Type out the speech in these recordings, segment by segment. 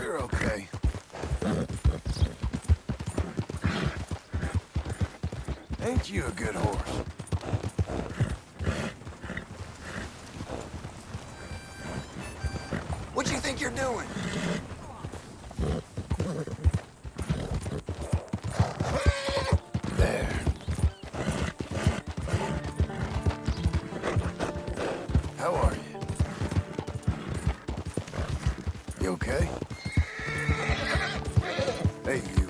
You're okay. Ain't you a good horse? What do you think you're doing? There. How are you? You okay? Hey, you.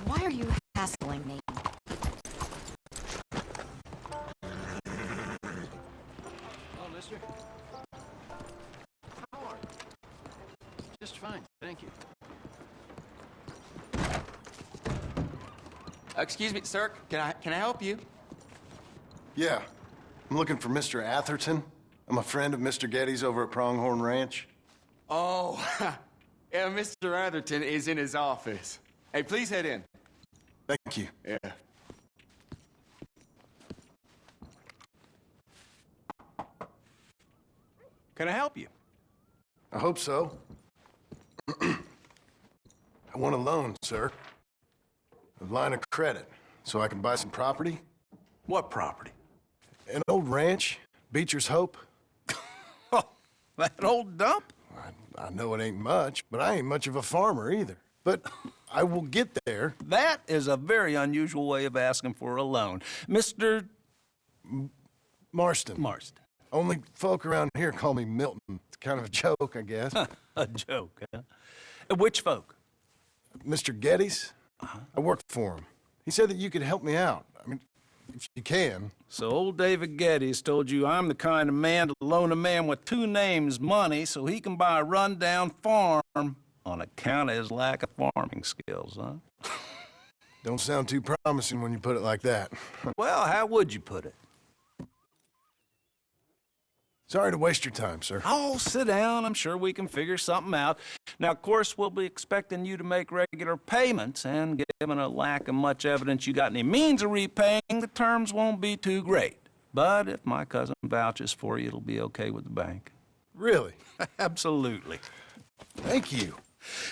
Why are you hassling me? Hello, mister. How are you? Just fine, thank you. Excuse me, sir. Can I help you? Yeah. I'm looking for Mr. Atherton. I'm a friend of Mr. Getty's over at Pronghorn Ranch. Oh, yeah, Mr. Atherton is in his office. Hey, please head in. Thank you. Yeah. Can I help you? I hope so. I want a loan, sir. A line of credit, so I can buy some property. What property? An old ranch, Beecher's Hope. Oh, that old dump? I know it ain't much, but I ain't much of a farmer either. But I will get there. That is a very unusual way of asking for a loan. Mr. Marston. Marston. Only folk around here call me Milton. It's kind of a joke, I guess. A joke, huh? Which folk? Mr. Getty's? I work for him. He said that you could help me out. I mean, if you can. So old David Geddes told you I'm the kind of man to loan a man with two names money so he can buy a rundown farm on account of his lack of farming skills, huh? Don't sound too promising when you put it like that. Well, how would you put it? Sorry to waste your time, sir. Oh, sit down. I'm sure we can figure something out. Now, of course, we'll be expecting you to make regular payments, and given a lack of much evidence you got any means of repaying, the terms won't be too great. But if my cousin vouches for you, it'll be okay with the bank. Really? Absolutely. Thank you.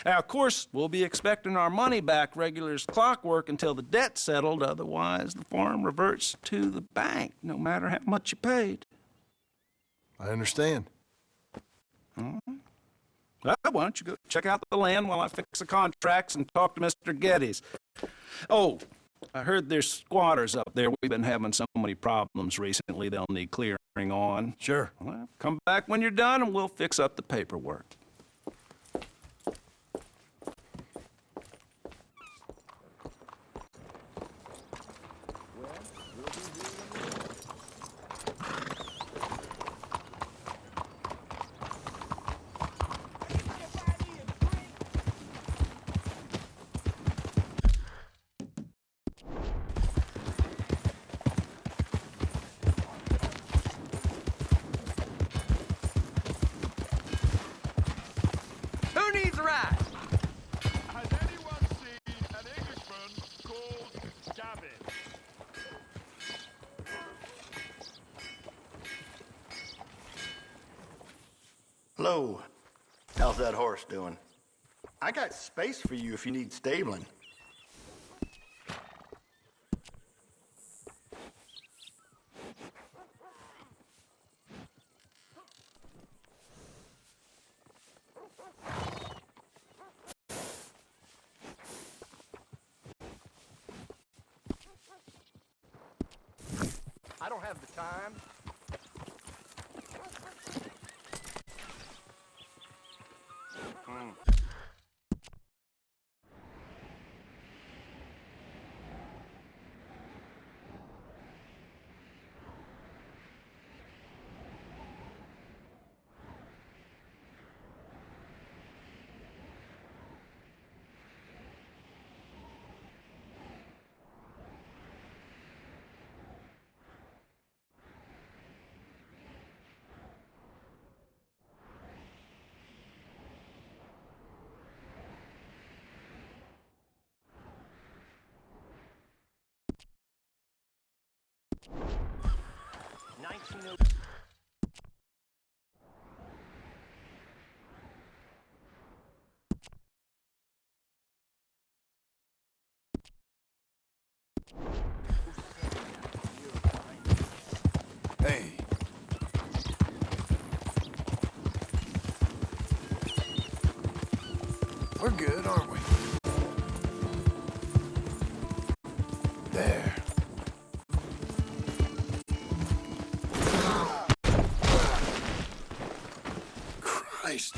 Now, of course, we'll be expecting our money back regular as clockwork until the debt's settled. Otherwise, the farm reverts to the bank, no matter how much you paid. I understand. Well, why don't you go check out the land while I fix the contracts and talk to Mr. Geddes? Oh, I heard there's squatters up there. We've been having so many problems recently they'll need clearing on. Sure. Well, come back when you're done and we'll fix up the paperwork. Who needs a ride? Has anyone seen an Englishman called Gavin? Hello. How's that horse doing? I got space for you if you need stabling. I don't have the time. Hey. We're good, aren't we? There. Christ.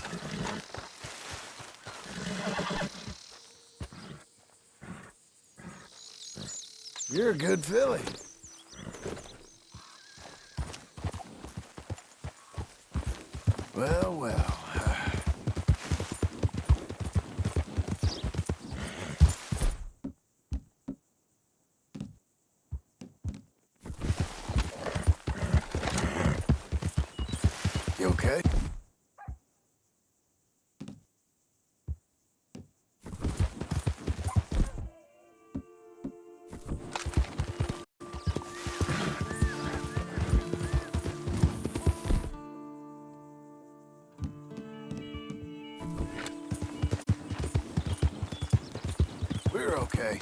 You're a good filly. Well, well. You okay? We're okay.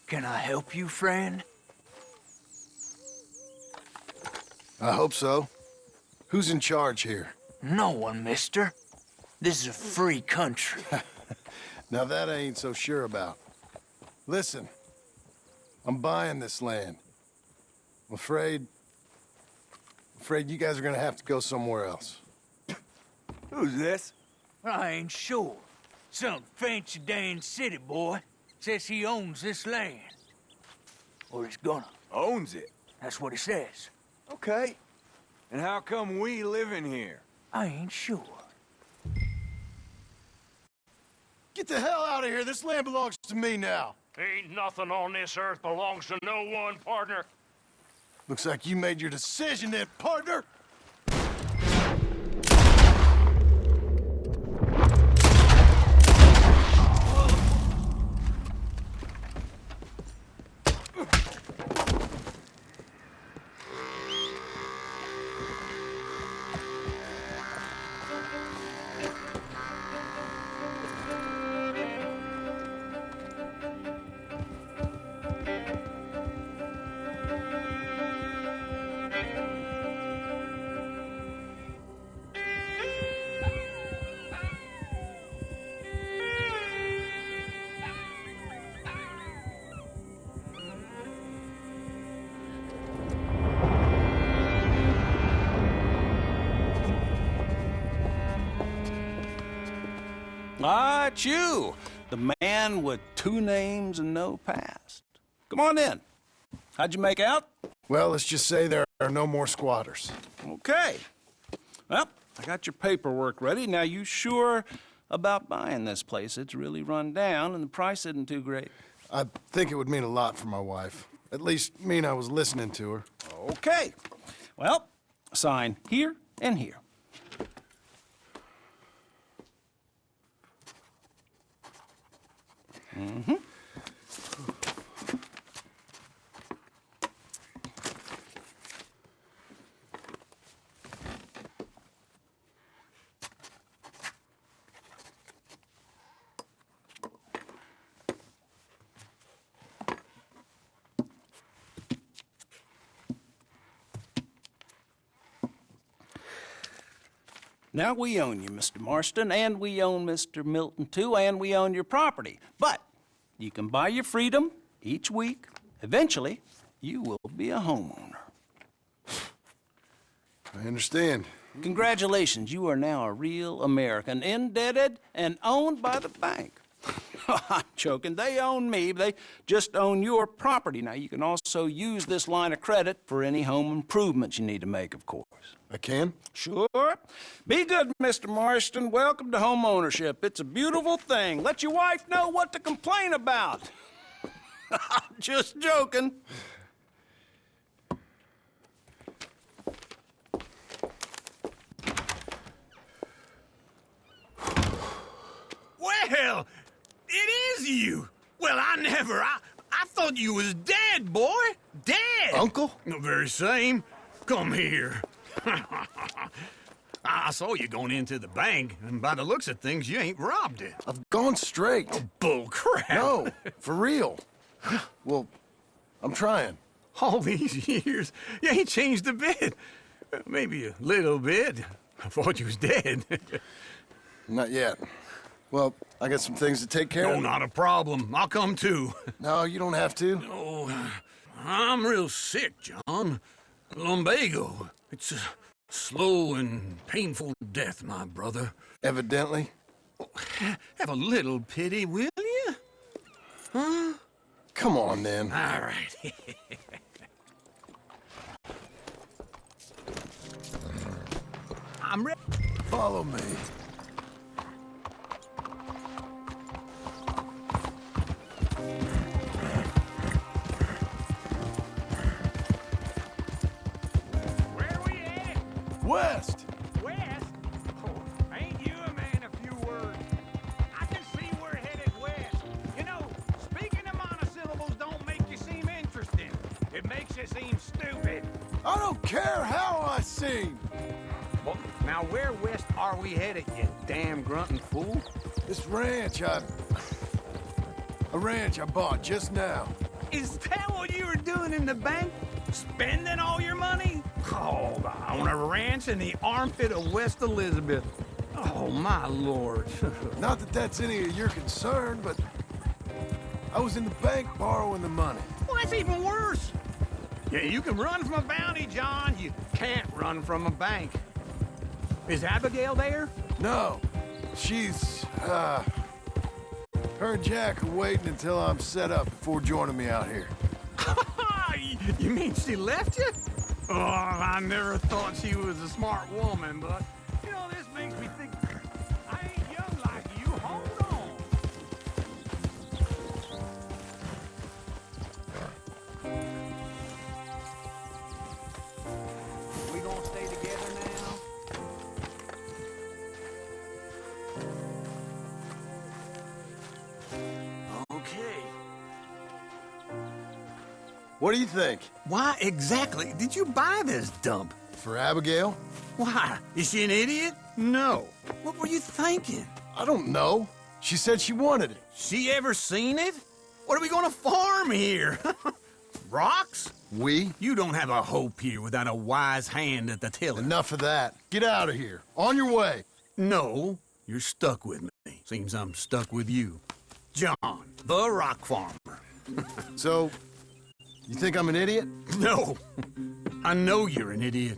Can I help you, friend? I hope so. Who's in charge here? No one, mister. This is a free country. Now that I ain't so sure about. Listen, I'm buying this land. I'm afraid you guys are gonna have to go somewhere else. Who's this? I ain't sure. Some fancy Dan city boy says he owns this land. Or he's gonna. Owns it. That's what he says. Okay. And how come we living here? I ain't sure. Get the hell out of here! This land belongs to me now! Ain't nothing on this earth belongs to no one, partner. Looks like you made your decision then, partner! Ah, it's you, the man with 2 names and no past. Come on in. How'd you make out? Well, let's just say there are no more squatters. Okay. Well, I got your paperwork ready. Now, you sure about buying this place? It's really run down, and the price isn't too great. I think it would mean a lot for my wife. At least mean I was listening to her. Okay. Well, sign here and here. Mm-hmm. Now, we own you, Mr. Marston, and we own Mr. Milton, too, and we own your property. But you can buy your freedom each week. Eventually, you will be a homeowner. I understand. Congratulations, you are now a real American, indebted and owned by the bank. I'm joking. They own me. They just own your property. Now, you can also use this line of credit for any home improvements you need to make, of course. I can? Sure. Be good, Mr. Marston. Welcome to home ownership. It's a beautiful thing. Let your wife know what to complain about. Just joking. Well, it is you. Well, I thought you was dead, boy. Dead. Uncle? The very same. Come here. I saw you going into the bank, and by the looks of things, you ain't robbed it. I've gone straight. Bull crap. No, for real. Well, I'm trying. All these years, you ain't changed a bit. Maybe a little bit. I thought you was dead. Not yet. Well, I got some things to take care No, of. not a problem. I'll come too. No, you don't have to. Oh, I'm real sick, John. Lumbago. It's a slow and painful death, my brother. Evidently. Have a little pity, will you? Huh? Come on, then. All right. I'm ready. Follow me. Where we at? West! West? Oh, ain't you a man of few words? I can see we're headed west. You know, speaking of monosyllables don't make you seem interesting. It makes you seem stupid. I don't care how I sing. Well, now where west are we headed, you damn grunting fool? This ranch a ranch I bought just now. Is that what you were doing in the bank? Spending all your money? Oh, on a ranch in the armpit of West Elizabeth. Oh, my lord. Not that that's any of your concern, but I was in the bank borrowing the money. Well, that's even worse. Yeah, you can run from a bounty, John. You can't run from a bank. Is Abigail there? No, she's, her and Jack are waiting until I'm set up before joining me out here. You mean she left you? Oh, I never thought she was a smart woman, but, you know, this makes me think I ain't young like you. Hold on. We gonna stay together now? Okay. What do you think? Why exactly did you buy this dump? For Abigail? Why? Is she an idiot? No. What were you thinking? I don't know. She said she wanted it. She ever seen it? What are we gonna farm here? Rocks? We? You don't have a hope here without a wise hand at the tiller. Enough of that. Get out of here. On your way. No, you're stuck with me. Seems I'm stuck with you. John, the rock farmer. So, you think I'm an idiot? No, I know you're an idiot.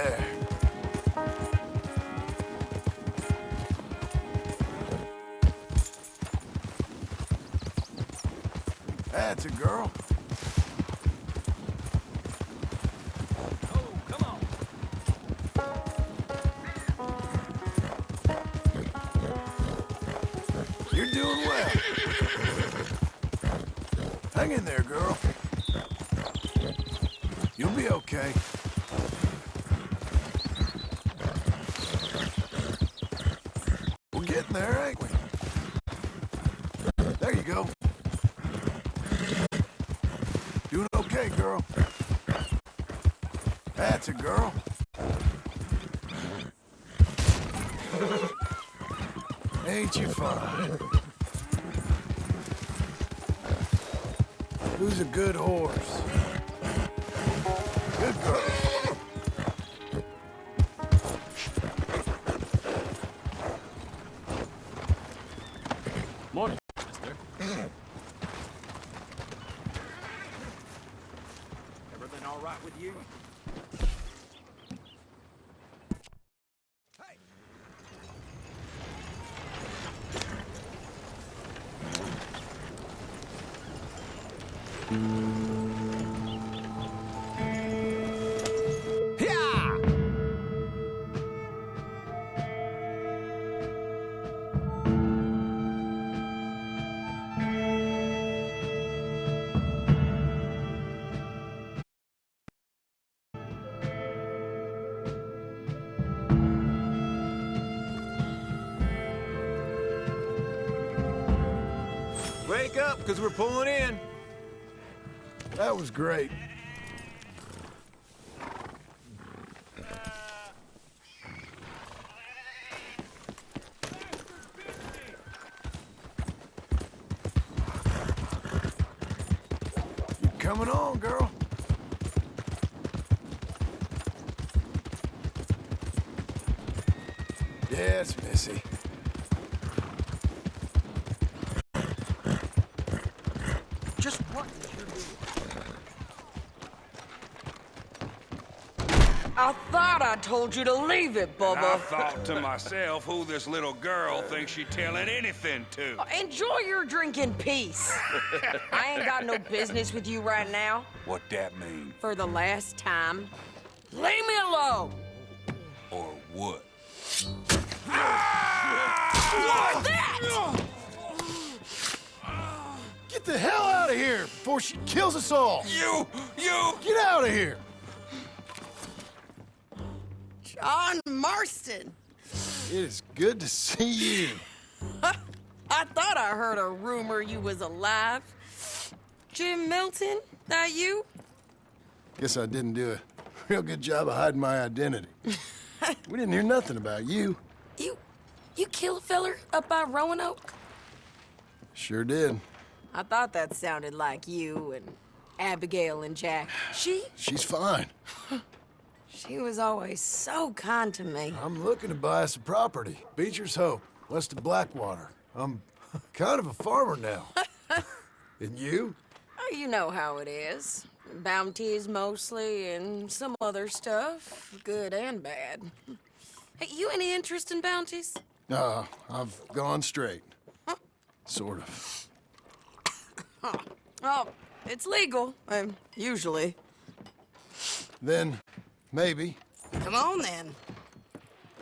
There. That's a girl. Oh, come on. You're doing well. Hang in there, girl. You'll be okay. We're getting there, ain't we? There you go. Doing okay, girl. That's a girl. Ain't you fine? Who's a good horse? Good girl. Morning. Everything all right with you? Wake up, because we're pulling in. That was great. You coming on, girl? Yes, Missy. Just what did you do? I thought I told you to leave it, And I Bubba. thought to myself who this little girl thinks she telling anything to. Enjoy your drink in peace. I ain't got no business with you right now. What that mean? For the last time, leave me alone. Or what? What's that? Get the hell out of here before she kills us all! You! Get out of here! John Marston. It is good to see you. I thought I heard a rumor you was alive. Jim Milton, that you? Guess I didn't do a real good job of hiding my identity. We didn't hear nothing about you. You kill a feller up by Roanoke? Sure did. I thought that sounded like you and Abigail and Jack. She's fine. She was always so kind to me. I'm looking to buy us a property. Beecher's Hope, west of Blackwater. I'm kind of a farmer now. And you? Oh, you know how it is. Bounties mostly, and some other stuff, good and bad. Hey, you any interest in bounties? I've gone straight. Sort of. Oh, it's legal, usually. Then, maybe. Come on, then.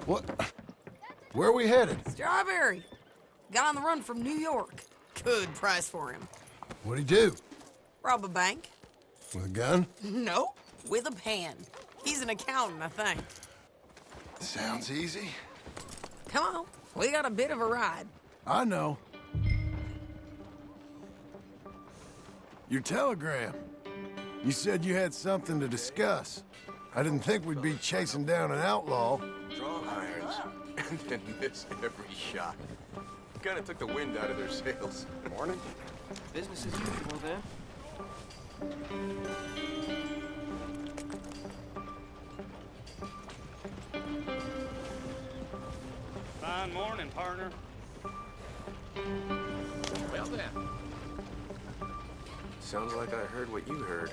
What? Where are we headed? Strawberry. Got on the run from New York. Good price for him. What'd he do? Rob a bank? With a gun? No, with a pen. He's an accountant, I think. Sounds easy. Come on, we got a bit of a ride. I know. Your telegram. You said you had something to discuss. I didn't think we'd be chasing down an outlaw. Strong irons, and then miss every shot. Kind of took the wind out of their sails. Morning. Business as usual, then. Fine morning, partner. Well then. Sounds like I heard what you heard.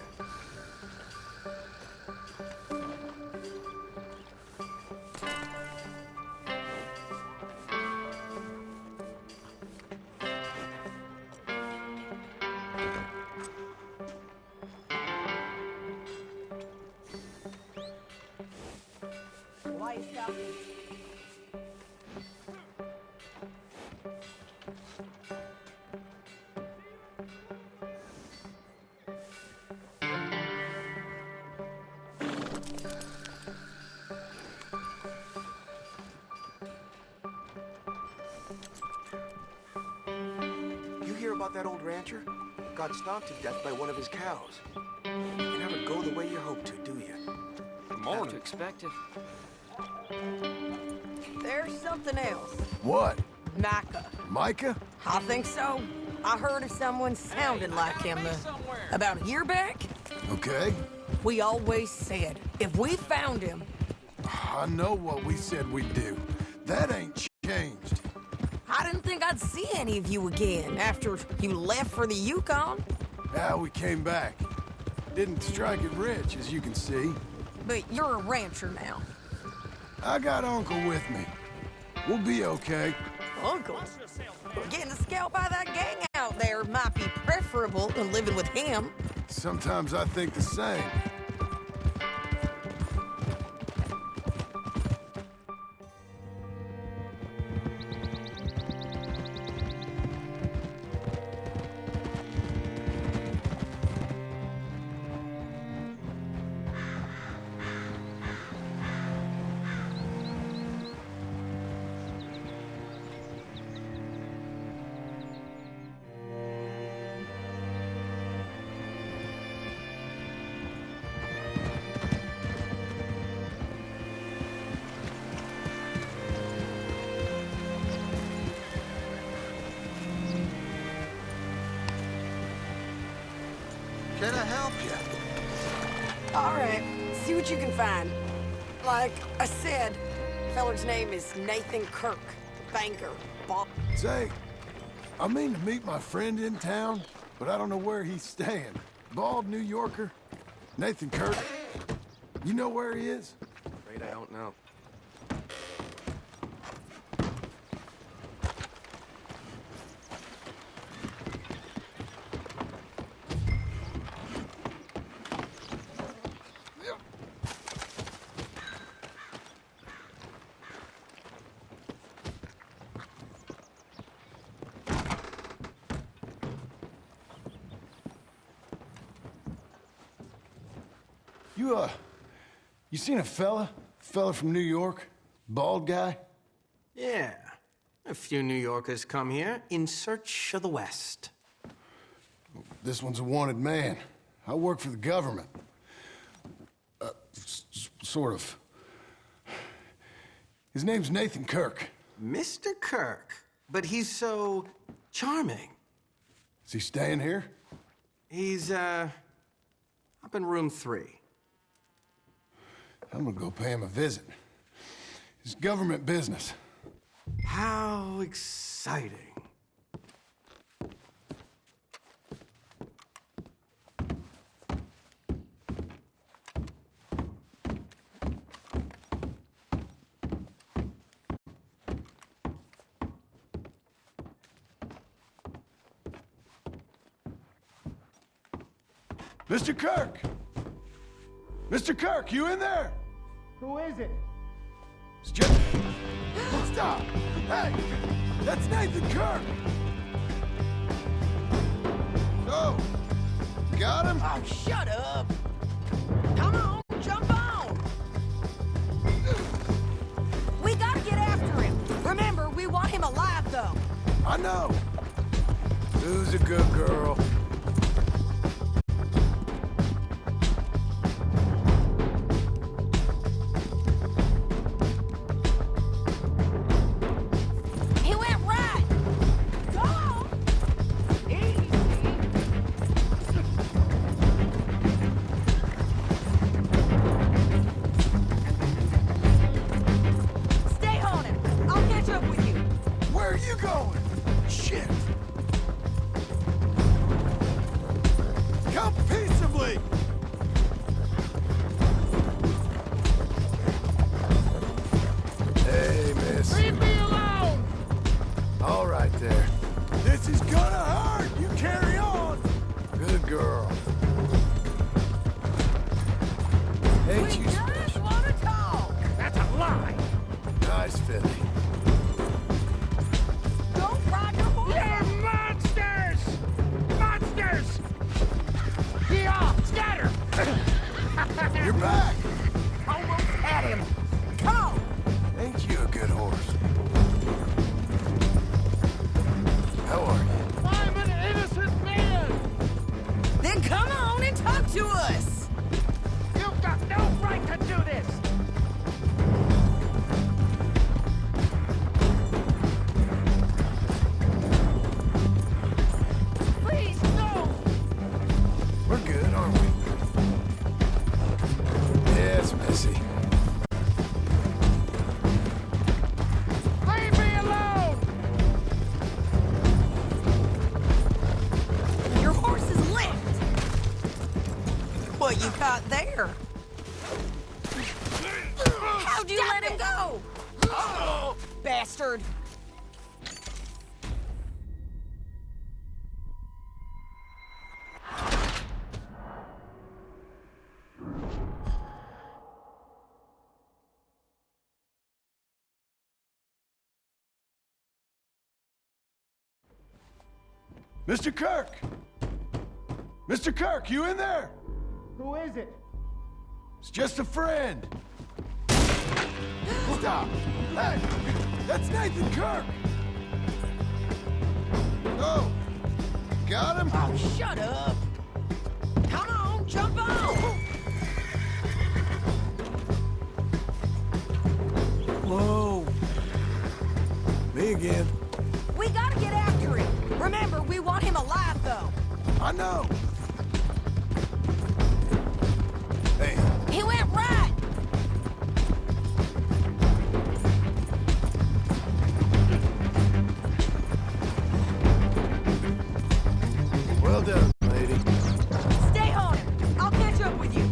stuff. You hear about that old rancher? Got stomped to death by one of his cows. You never go the way you hope to, do you? Good morning. Have to expect it. There's something else. What? Micah. Micah? I think so. I heard of someone sounding like him about a year back. Okay. We always said, if we found him... I know what we said we'd do. That ain't changed. I didn't think I'd see any of you again after you left for the Yukon. Yeah, we came back. Didn't strike it rich, as you can see. But you're a rancher now. I got Uncle with me. We'll be okay. Uncle? Getting scalped by that gang out there might be preferable to living with him. Sometimes I think the same. Can I help you? All right, see what you can find. Like I said, feller's name is Nathan Kirk, banker, Bob. Say, I mean to meet my friend in town, but I don't know where he's staying. Bald New Yorker? Nathan Kirk? You know where he is? Afraid I don't know. You seen a fella? Fella from New York? Bald guy? Yeah. A few New Yorkers come here in search of the West. This one's a wanted man. I work for the government. Sort of. His name's Nathan Kirk. Mr. Kirk? But he's so charming. Is he staying here? He's, up in room 3. I'm gonna go pay him a visit. It's government business. How exciting. Mr. Kirk! Mr. Kirk, you in there? Who is it? It's just... Stop! Hey! That's Nathan Kirk! Oh! Got him? Oh, shut up! Come on, jump on! We gotta get after him. Remember, we want him alive, though. I know. Who's a good girl? He went right. Go on. Easy. Stay on him. I'll catch up with you. Where are you going? Shit! You're back! Almost had him. Come on! Ain't you a good horse? How are you? I'm an innocent man! Then come on and talk to us! You've got no right to do this! Please, no! We're good, aren't we? Yeah, it's messy. Leave me alone! Your horse is licked! What you caught there? How'd you let him go? Oh, bastard! Mr. Kirk! Mr. Kirk, you in there? Who is it? It's just a friend. Stop! Hey! That's Nathan Kirk! Oh! Got him? Oh, shut up! Come on, jump on! Whoa! Me again. We gotta get after him. Remember, we want him alive, though. I know! Hey, He went right. well done, lady. Stay on him. I'll catch up with you.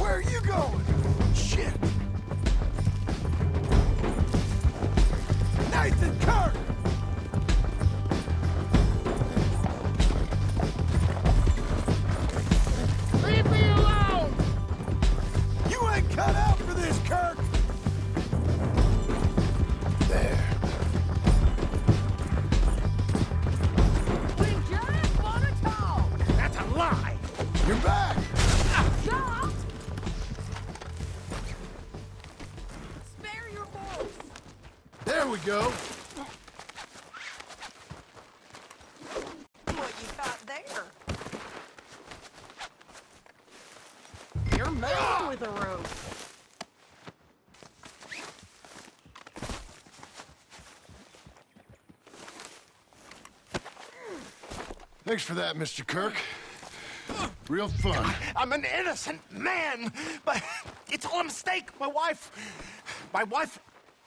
Where are you going? Shit! Nathan Kirk! Leave me alone! You ain't cut out for this, Kirk! There. We just want to talk. That's a lie! You're back! Stop! Spare your horse. There we go. What you caught there? You're made with a rope. Thanks for that, Mr. Kirk. Real fun. I'm an innocent man, but it's all a mistake. My wife...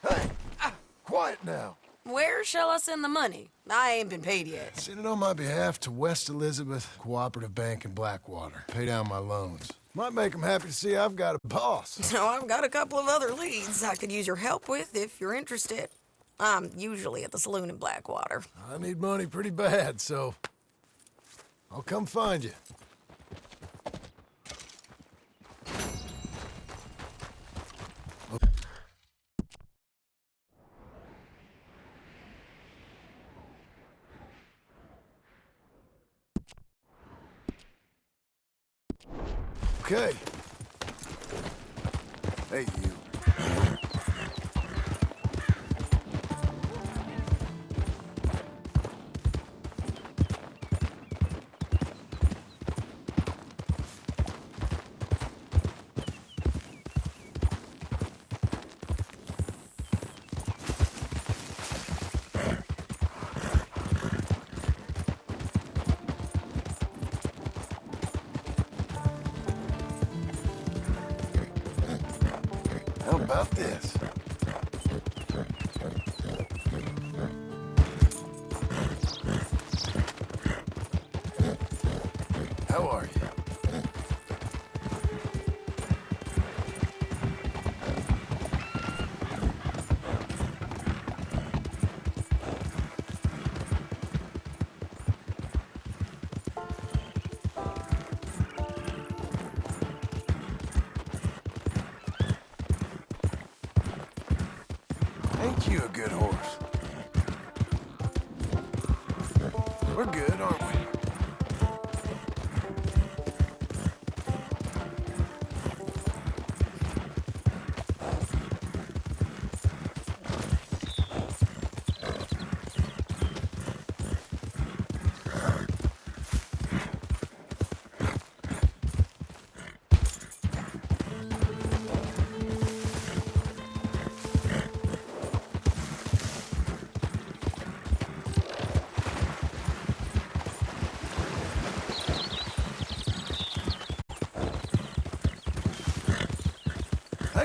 Hey, quiet now. Where shall I send the money? I ain't been paid yet. Send it on my behalf to West Elizabeth Cooperative Bank in Blackwater. Pay down my loans. Might make them happy to see I've got a boss. So I've got a couple of other leads I could use your help with if you're interested. I'm usually at the saloon in Blackwater. I need money pretty bad, so I'll come find you. Okay. Hey, you. How about this? How are you? Ain't you a good horse? We're good, aren't we?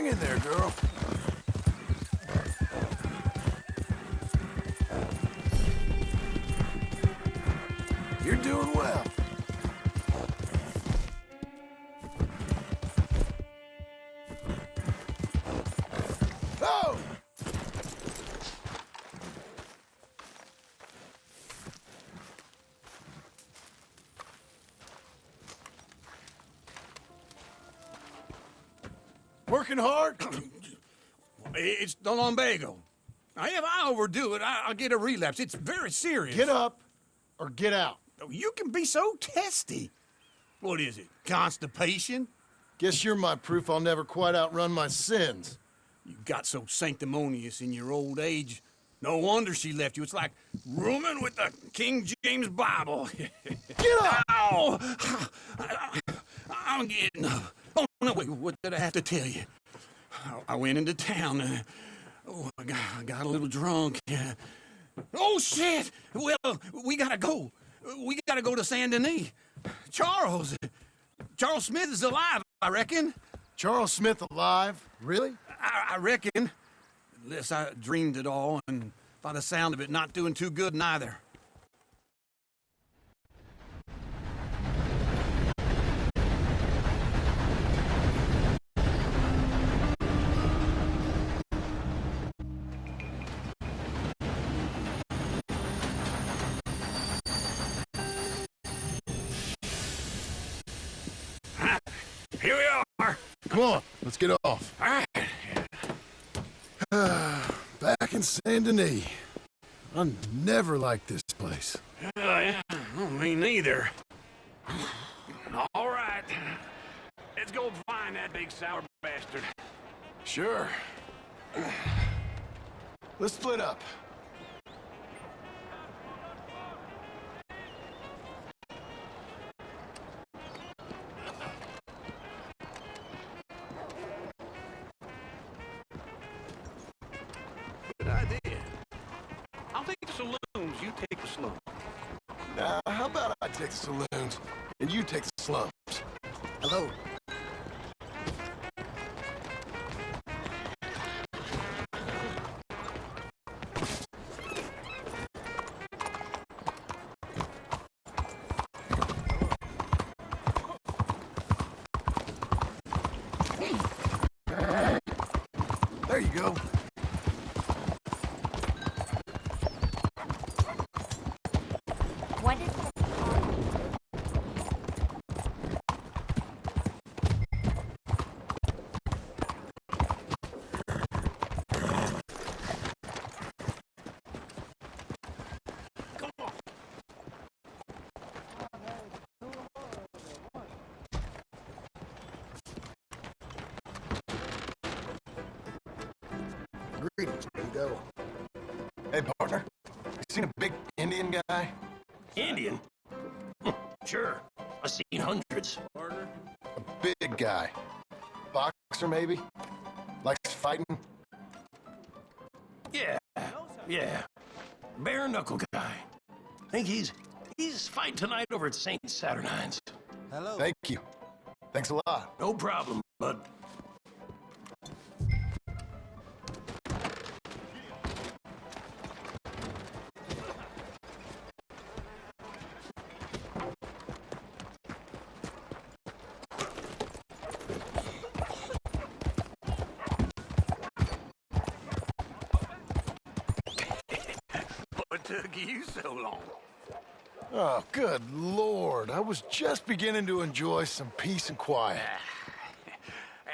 Hang in there, girl. You're doing well. Oh! Working hard? It's the lumbago. Now, if I overdo it, I'll get a relapse. It's very serious. Get up or get out. You can be so testy. What is it, constipation? Guess you're my proof I'll never quite outrun my sins. You got so sanctimonious in your old age. No wonder she left you. It's like rooming with the King James Bible. Get up! Ow! I'm getting up. Oh, no, wait, what did I have to tell you? I went into town. I got a little drunk. Oh, shit! Well, we gotta go. We gotta go to Saint Denis. Charles Smith is alive, I reckon. Charles Smith alive? Really? I reckon. Unless I dreamed it all, and by the sound of it, not doing too good neither. Here we are. Come on, let's get off. All right. Back in Saint Denis. I never liked this place. Yeah, me neither. All right. Let's go find that big sour bastard. Sure. Let's split up. Good idea. I'll take the saloons, you take the slums. Now, how about I take the saloons and you take the slums? Hello. There you go. What is it? Greetings, Bingo. Hey, partner. You seen a big Indian guy? Indian? Sure. I've seen hundreds. A big guy. Boxer, maybe? Likes fighting? Yeah. Bare knuckle guy. Think he's fighting tonight over at St. Saturnine's. Hello. Thank you. Thanks a lot. No problem, bud. What took you so long? Oh, good Lord. I was just beginning to enjoy some peace and quiet.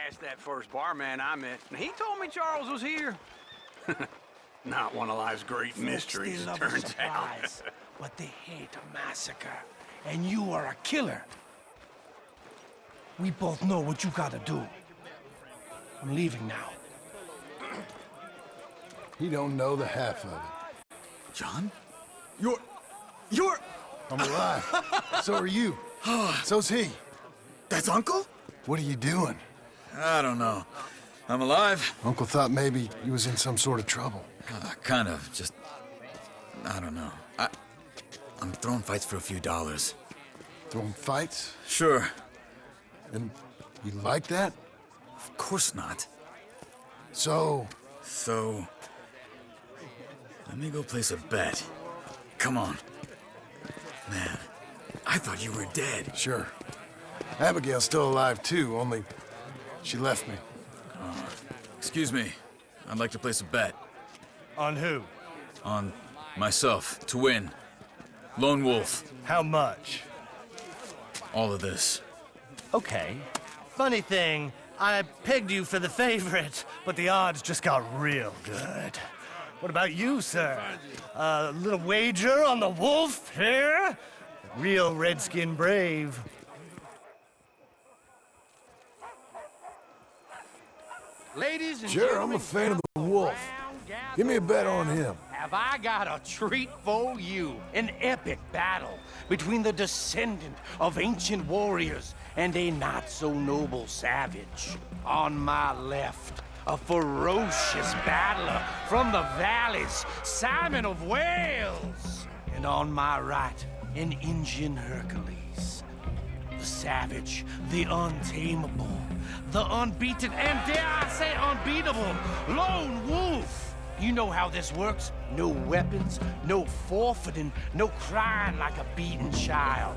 Asked that first barman I met, and he told me Charles was here. Not one of life's great mysteries, They love turns a surprise, but they hate a massacre. And you are a killer. We both know what you gotta do. I'm leaving now. He don't know the half of it. John? You're... I'm alive. So are you. So's he. That's Uncle? What are you doing? I don't know. I'm alive. Uncle thought maybe he was in some sort of trouble. Kind of. Just... I don't know. I'm throwing fights for a few dollars. Throwing fights? Sure. And you like that? Of course not. So, let me go place a bet. Come on. Man, I thought you were dead. sure. Abigail's still alive, too, only she left me. Excuse me. I'd like to place a bet. On who? On myself, to win. Lone Wolf. How much? All of this. Okay. Funny thing, I pegged you for the favorite, but the odds just got real good. What about you, sir? A little wager on the wolf here? Real redskin brave. Ladies and Sure, gentlemen, I'm a fan of the wolf. Give me a bet on him. have I got a treat for you. An epic battle between the descendant of ancient warriors and a not-so-noble savage. On my left, a ferocious battler from the valleys, Simon of Wales. And on my right, an Indian Hercules. The savage, the untamable, the unbeaten, and dare I say unbeatable, Lone Wolf. You know how this works. No weapons, no forfeiting, no crying like a beaten child.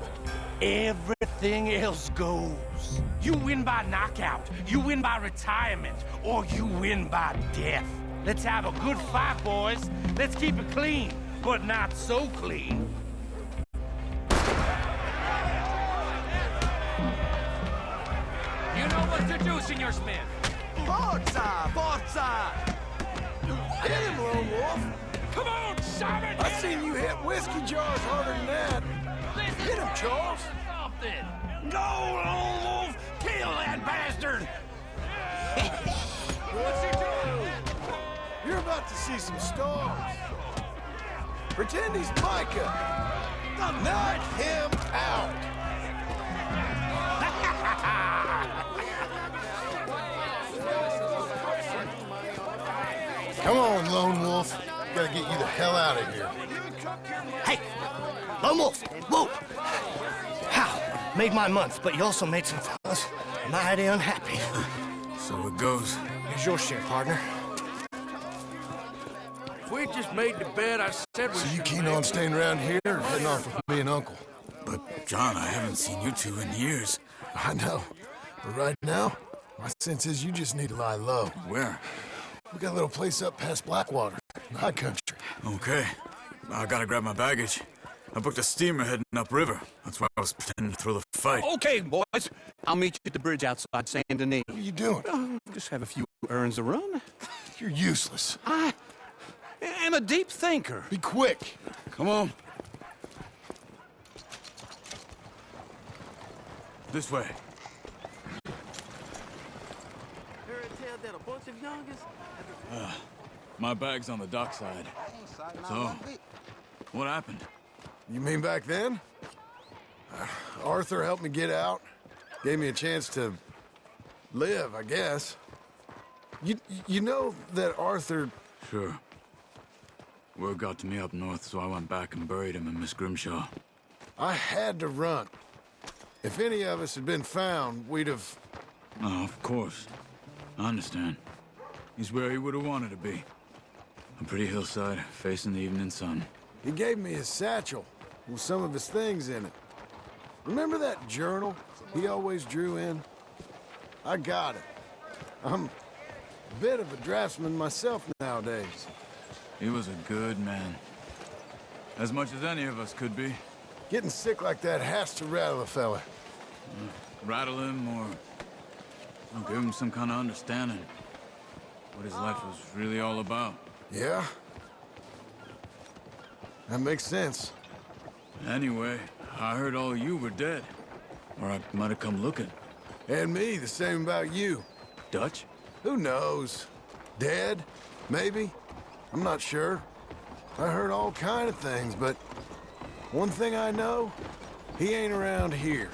Everything else goes. You win by knockout, you win by retirement, or you win by death. Let's have a good fight, boys. Let's keep it clean, but not so clean. You know what to do, Senor Smith. Forza! Forza! Hit him, Lone Wolf! Come on, Simon! I've seen you hit whiskey jars harder than that. Hit him, Charles! Something! Go, Lone Wolf! Kill that bastard! What's he doing? You're about to see some stars. Pretend he's Micah. Knock him out. Come on, Lone Wolf. Gotta get you the hell out of here. Hey! Lone Wolf! Whoa! How? Made my month, but you also made some fellas mighty unhappy. So it goes. Here's your share, partner. If we just made the bed, I said we So you should keen make. on staying around here or heading off with me and Uncle? But, John, I haven't seen you two in years. I know. But right now, my sense is you just need to lie low. Where? We got a little place up past Blackwater, in the high country. Okay. I gotta grab my baggage. I booked a steamer heading upriver. That's why I was pretending to throw the fight. Okay, boys. I'll meet you at the bridge outside Saint Denis. What are you doing? Just have a few errands to run. You're useless. I am a deep thinker. Be quick. Come on. This way. My bag's on the dockside. So, what happened? You mean back then? Arthur helped me get out. Gave me a chance to live, I guess. You know that Arthur... Sure. Word got to me up north, so I went back and buried him in Miss Grimshaw. I had to run. If any of us had been found, we'd have... Oh, of course. I understand. He's where he would have wanted to be. A pretty hillside, facing the evening sun. He gave me his satchel with some of his things in it. Remember that journal he always drew in? I got it. I'm a bit of a draftsman myself nowadays. He was a good man. As much as any of us could be. Getting sick like that has to rattle a fella. Rattle him or give him some kind of understanding. What his life was really all about. Yeah? That makes sense. Anyway, I heard all you were dead. Or I might have come looking. And me, the same about you. Dutch? Who knows? Dead? Maybe? I'm not sure. I heard all kind of things, but one thing I know, he ain't around here.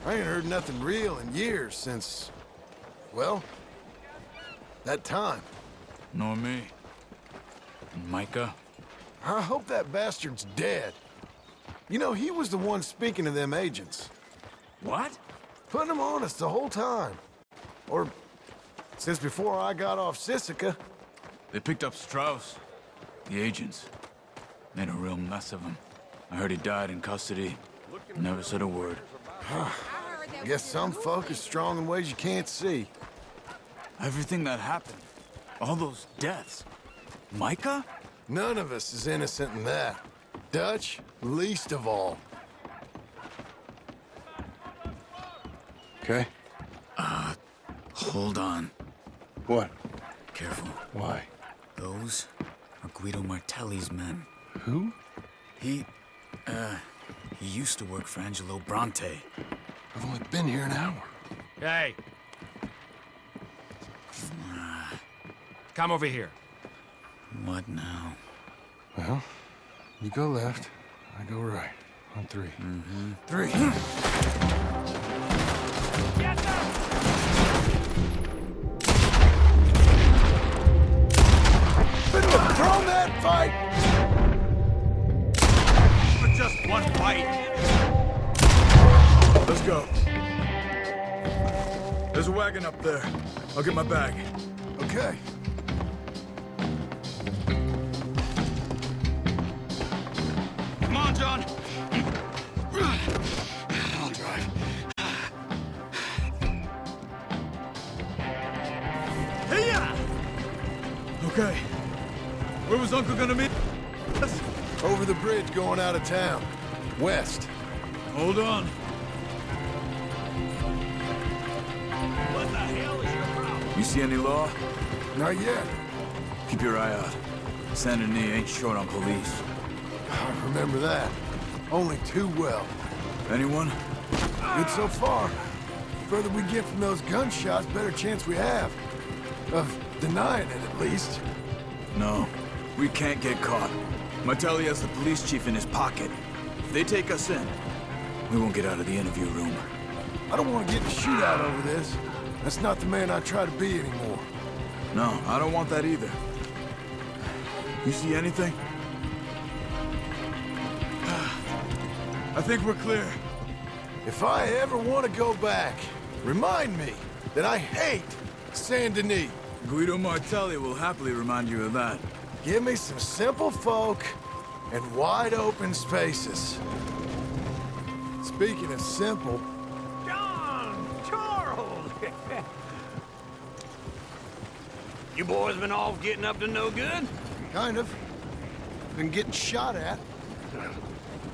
I ain't heard nothing real in years since, well, that time. Nor me. And Micah? I hope that bastard's dead. You know, he was the one speaking to them agents. What? Putting them on us the whole time. Or Since before I got off Sisika. They picked up Strauss. The agents. Made a real mess of him. I heard he died in custody. Never said a word. Guess some folk are strong in ways you can't see. Everything that happened. All those deaths. Micah? None of us is innocent in that. Dutch, least of all. Okay? Hold on. What? Careful. Why? Those are Guido Martelli's men. Who? He used to work for Angelo Bronte. I've only been here an hour. Hey. Come over here. What now? Well, you go left, I go right. On three. Mm-hmm. 3. Yes, sir! Couldn't have thrown that fight! For just one fight. Let's go. There's a wagon up there. I'll get my bag. Okay. Come on, John. I'll drive. Okay. Where was Uncle gonna meet us? Over the bridge going out of town. West. Hold on. What the hell is your problem? You see any law? Not yet. Keep your eye out. Saint Denis ain't short on police. I remember that. Only too well. Anyone? Good so far. Further we get from those gunshots, better chance we have. Of denying it, at least. No. We can't get caught. Martelli has the police chief in his pocket. If they take us in, we won't get out of the interview room. I don't want to get in a shootout over this. That's not the man I try to be anymore. No, I don't want that either. You see anything? I think we're clear. If I ever want to go back, remind me that I hate Saint Denis. Guido Martelli will happily remind you of that. Give me some simple folk and wide open spaces. Speaking of simple... John! Charles! You boys been off getting up to no good? Kind of. Been getting shot at.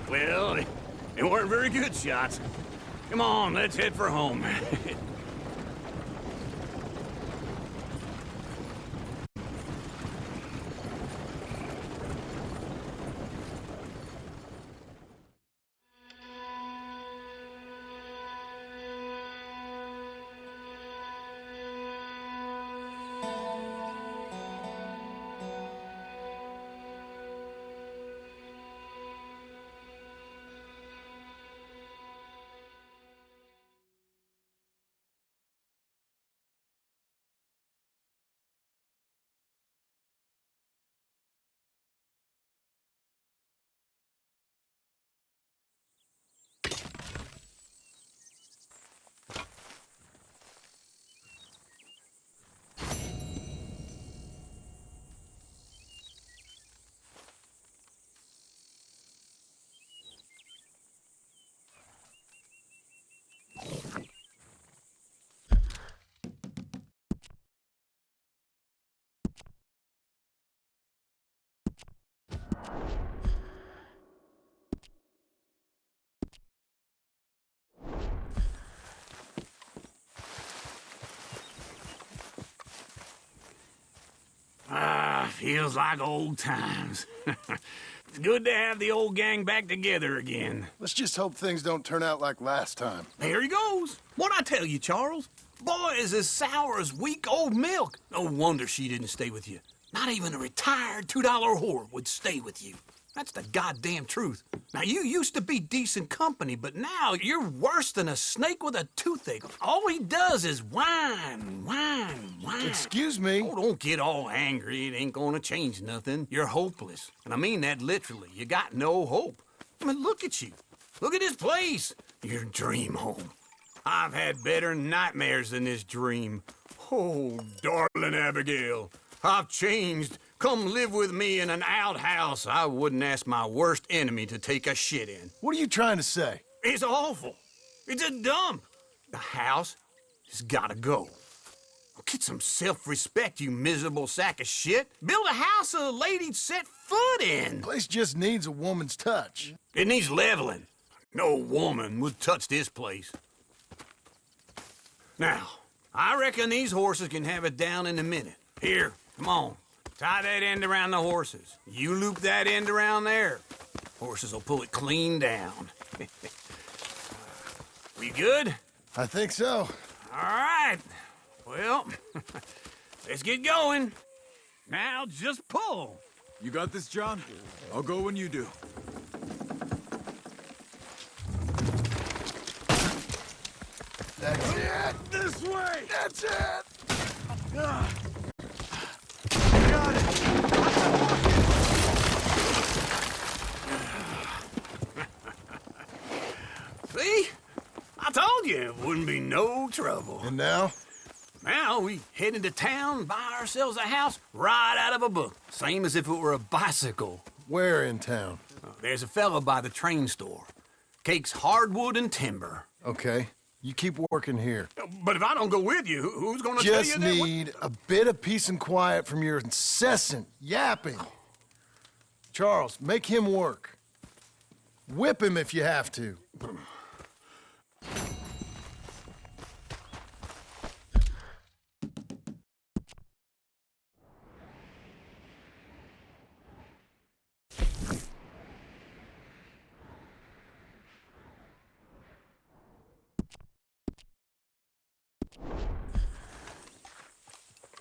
Well, they weren't very good shots. Come on, let's head for home. Feels like old times. It's good to have the old gang back together again. Let's just hope things don't turn out like last time. There he goes. What'd I tell you, Charles? Boy is as sour as weak old milk. No wonder she didn't stay with you. Not even a retired $2 whore would stay with you. That's the goddamn truth. Now, you used to be decent company, but now you're worse than a snake with a toothache. All he does is whine, whine, whine. Excuse me? Oh, don't get all angry. It ain't gonna change nothing. You're hopeless. And I mean that literally. You got no hope. I mean, look at you. Look at this place. Your dream home. I've had better nightmares than this dream. Oh, darling Abigail, I've changed. Come live with me in an outhouse I wouldn't ask my worst enemy to take a shit in. What are you trying to say? It's awful. It's a dump. The house has gotta go. Get some self-respect, you miserable sack of shit. Build a house a lady'd set foot in. The place just needs a woman's touch. It needs leveling. No woman would touch this place. Now, I reckon these horses can have it down in a minute. Here, come on. Tie that end around the horses. You loop that end around there. Horses will pull it clean down. We good? I think so. All right. Well, let's get going. Now just pull. You got this, John? I'll go when you do. That's it! This way! That's it! Got it! See? I told you it wouldn't be no trouble. And now? Now we head into town, buy ourselves a house right out of a book. Same as if it were a bicycle. Where in town? There's a fella by the train store. Cakes hardwood and timber. Okay. You keep working here. But if I don't go with you, who's gonna tell you Just that? need a bit of peace and quiet from your incessant yapping. Charles, make him work. Whip him if you have to.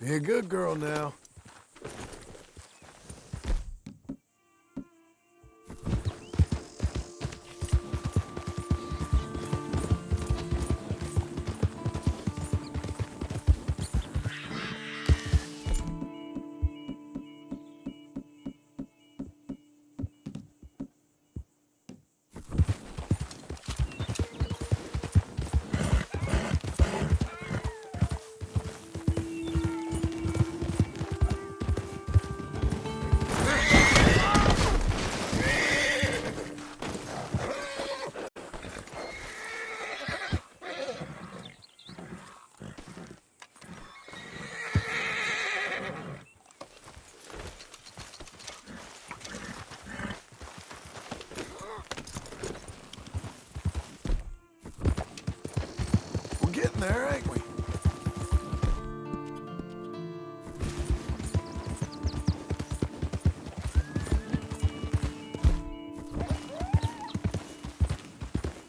Be a good girl now. Getting there, ain't we?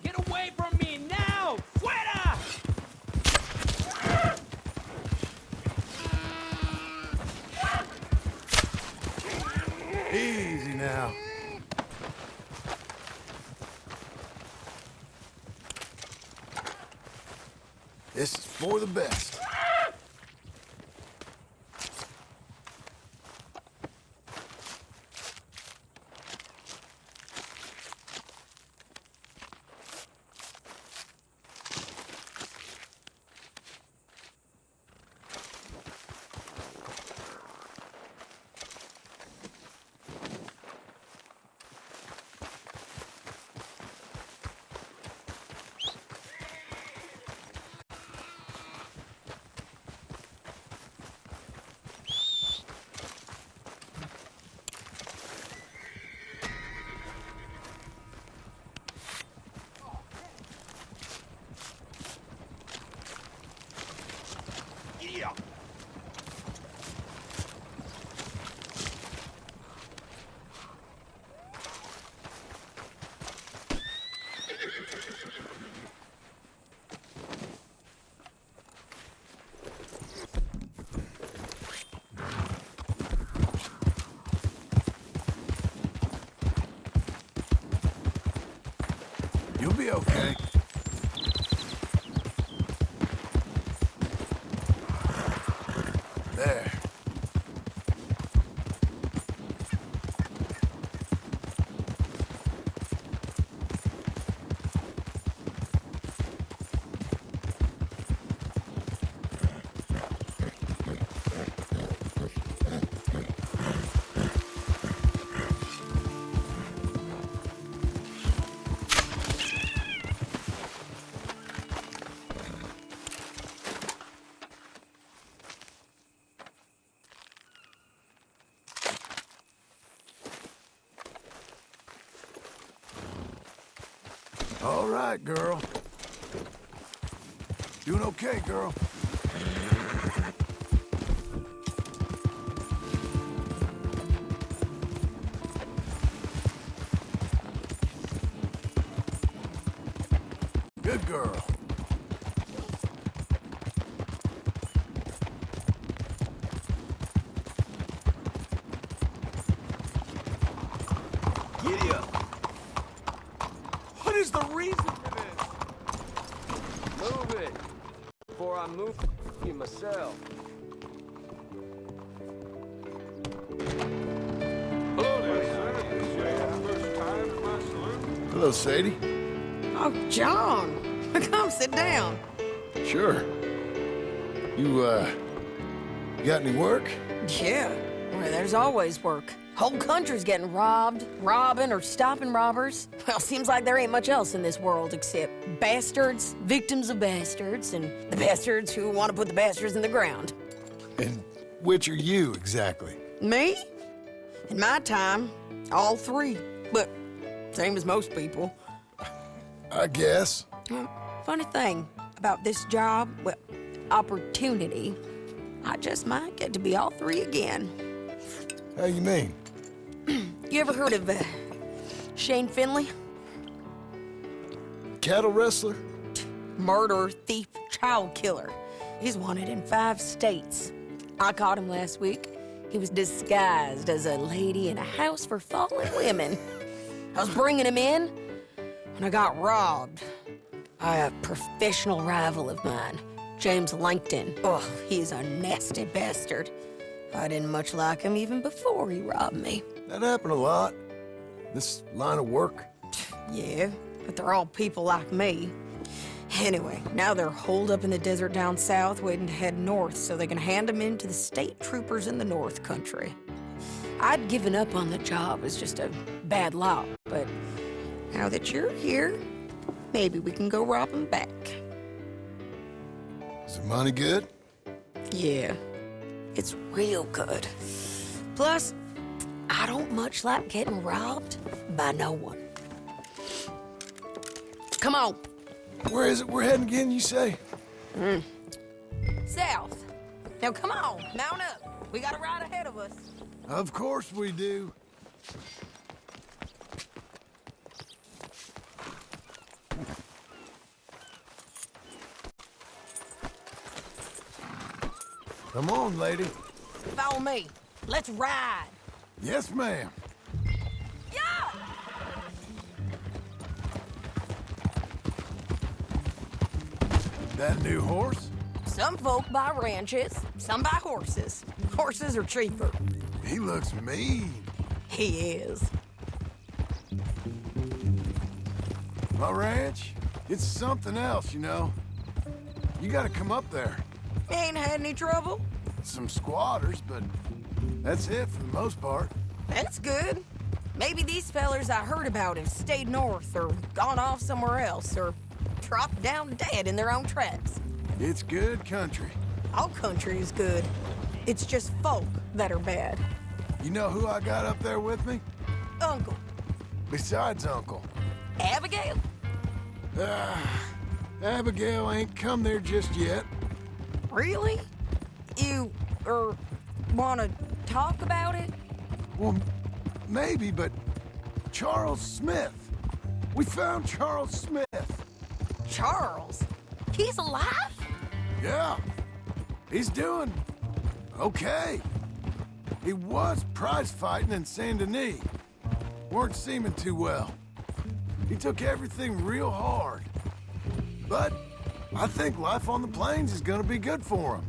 Get away from me now! Fuera! Easy now. This is for the best. You'll be okay. There. right, girl. Doing okay, girl. Good girl. Giddy up. What is the reason for this? Move it, before I move you myself. Hello, Sadie. Oh, John. Come sit down. Sure. You got any work? Yeah, well, there's always work. Whole country's getting robbed, robbing, or stopping robbers. Well, seems like there ain't much else in this world except bastards, victims of bastards, and the bastards who want to put the bastards in the ground. And which are you, exactly? Me? In my time, all three. But same as most people. I guess. Funny thing about this job, well, opportunity, I just might get to be all three again. How you mean? You ever heard of Shane Finley? Cattle wrestler? Murderer, thief, child killer. He's wanted in 5 states. I caught him last week. He was disguised as a lady in a house for fallen women. I was bringing him in when I got robbed by a professional rival of mine, James Langton. Oh, he's a nasty bastard. I didn't much like him even before he robbed me. That happened a lot. This line of work. Yeah, but they're all people like me. Anyway, now they're holed up in the desert down south, waiting to head north so they can hand them in to the state troopers in the north country. I'd given up on the job as just a bad lot, but now that you're here, maybe we can go rob them back. Is the money good? Yeah, it's real good. Plus, I don't much like getting robbed by no one. Come on. Where is it we're heading again, you say? South. Now come on, mount up. We got a ride ahead of us. Of course we do. Come on, lady. Follow me. Let's ride. Yes, ma'am. Yeah! That new horse? Some folk buy ranches, some buy horses. Horses are cheaper. He looks mean. He is. My ranch, it's something else, you know. You gotta come up there. Ain't had any trouble? Some squatters, but that's it for the most part. That's good. Maybe these fellers I heard about have stayed north or gone off somewhere else or dropped down dead in their own tracks. It's good country. All country is good. It's just folk that are bad. You know who I got up there with me? Uncle. Besides Uncle. Abigail? Abigail ain't come there just yet. Really? You, wanna talk about it? Well, maybe, but Charles Smith. We found Charles Smith. Charles? He's alive? Yeah. He's doing okay. He was prize fighting in Saint Denis. Weren't seeming too well. He took everything real hard. But I think life on the plains is gonna be good for him.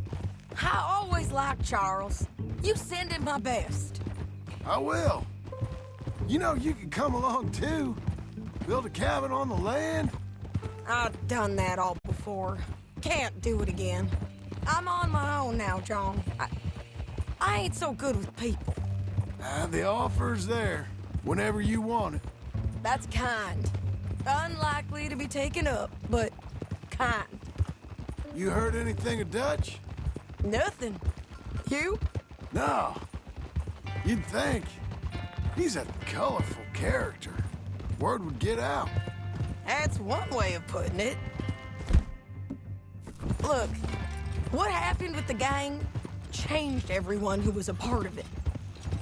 I always liked Charles. You send him my best. I will. You know, you could come along too. Build a cabin on the land. I've done that all before. Can't do it again. I'm on my own now, John. I ain't so good with people. The offer's there, whenever you want it. That's kind. Unlikely to be taken up, but kind. You heard anything of Dutch? Nothing. You? No. You'd think. He's a colorful character. Word would get out. That's one way of putting it. Look, what happened with the gang changed everyone who was a part of it.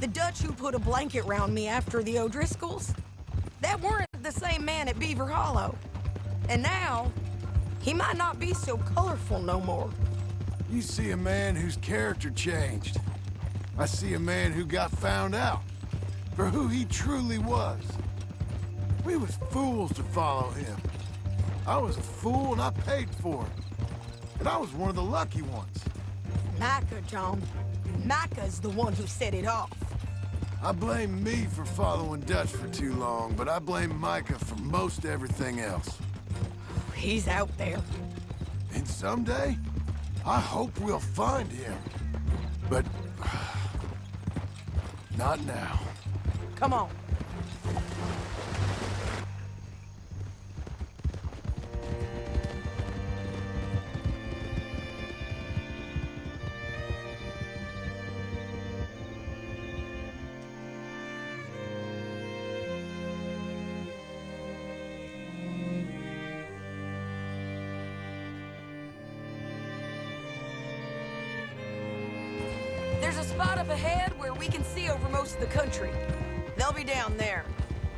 The Dutch who put a blanket round me after the O'Driscolls, that weren't the same man at Beaver Hollow. And now, he might not be so colorful no more. You see a man whose character changed. I see a man who got found out for who he truly was. We was fools to follow him. I was a fool and I paid for it. And I was one of the lucky ones. Micah, John. Micah's the one who set it off. I blame me for following Dutch for too long, but I blame Micah for most everything else. He's out there. And someday, I hope we'll find him. But... not now. Come on. There's a spot up ahead where we can see over most of the country. They'll be down there.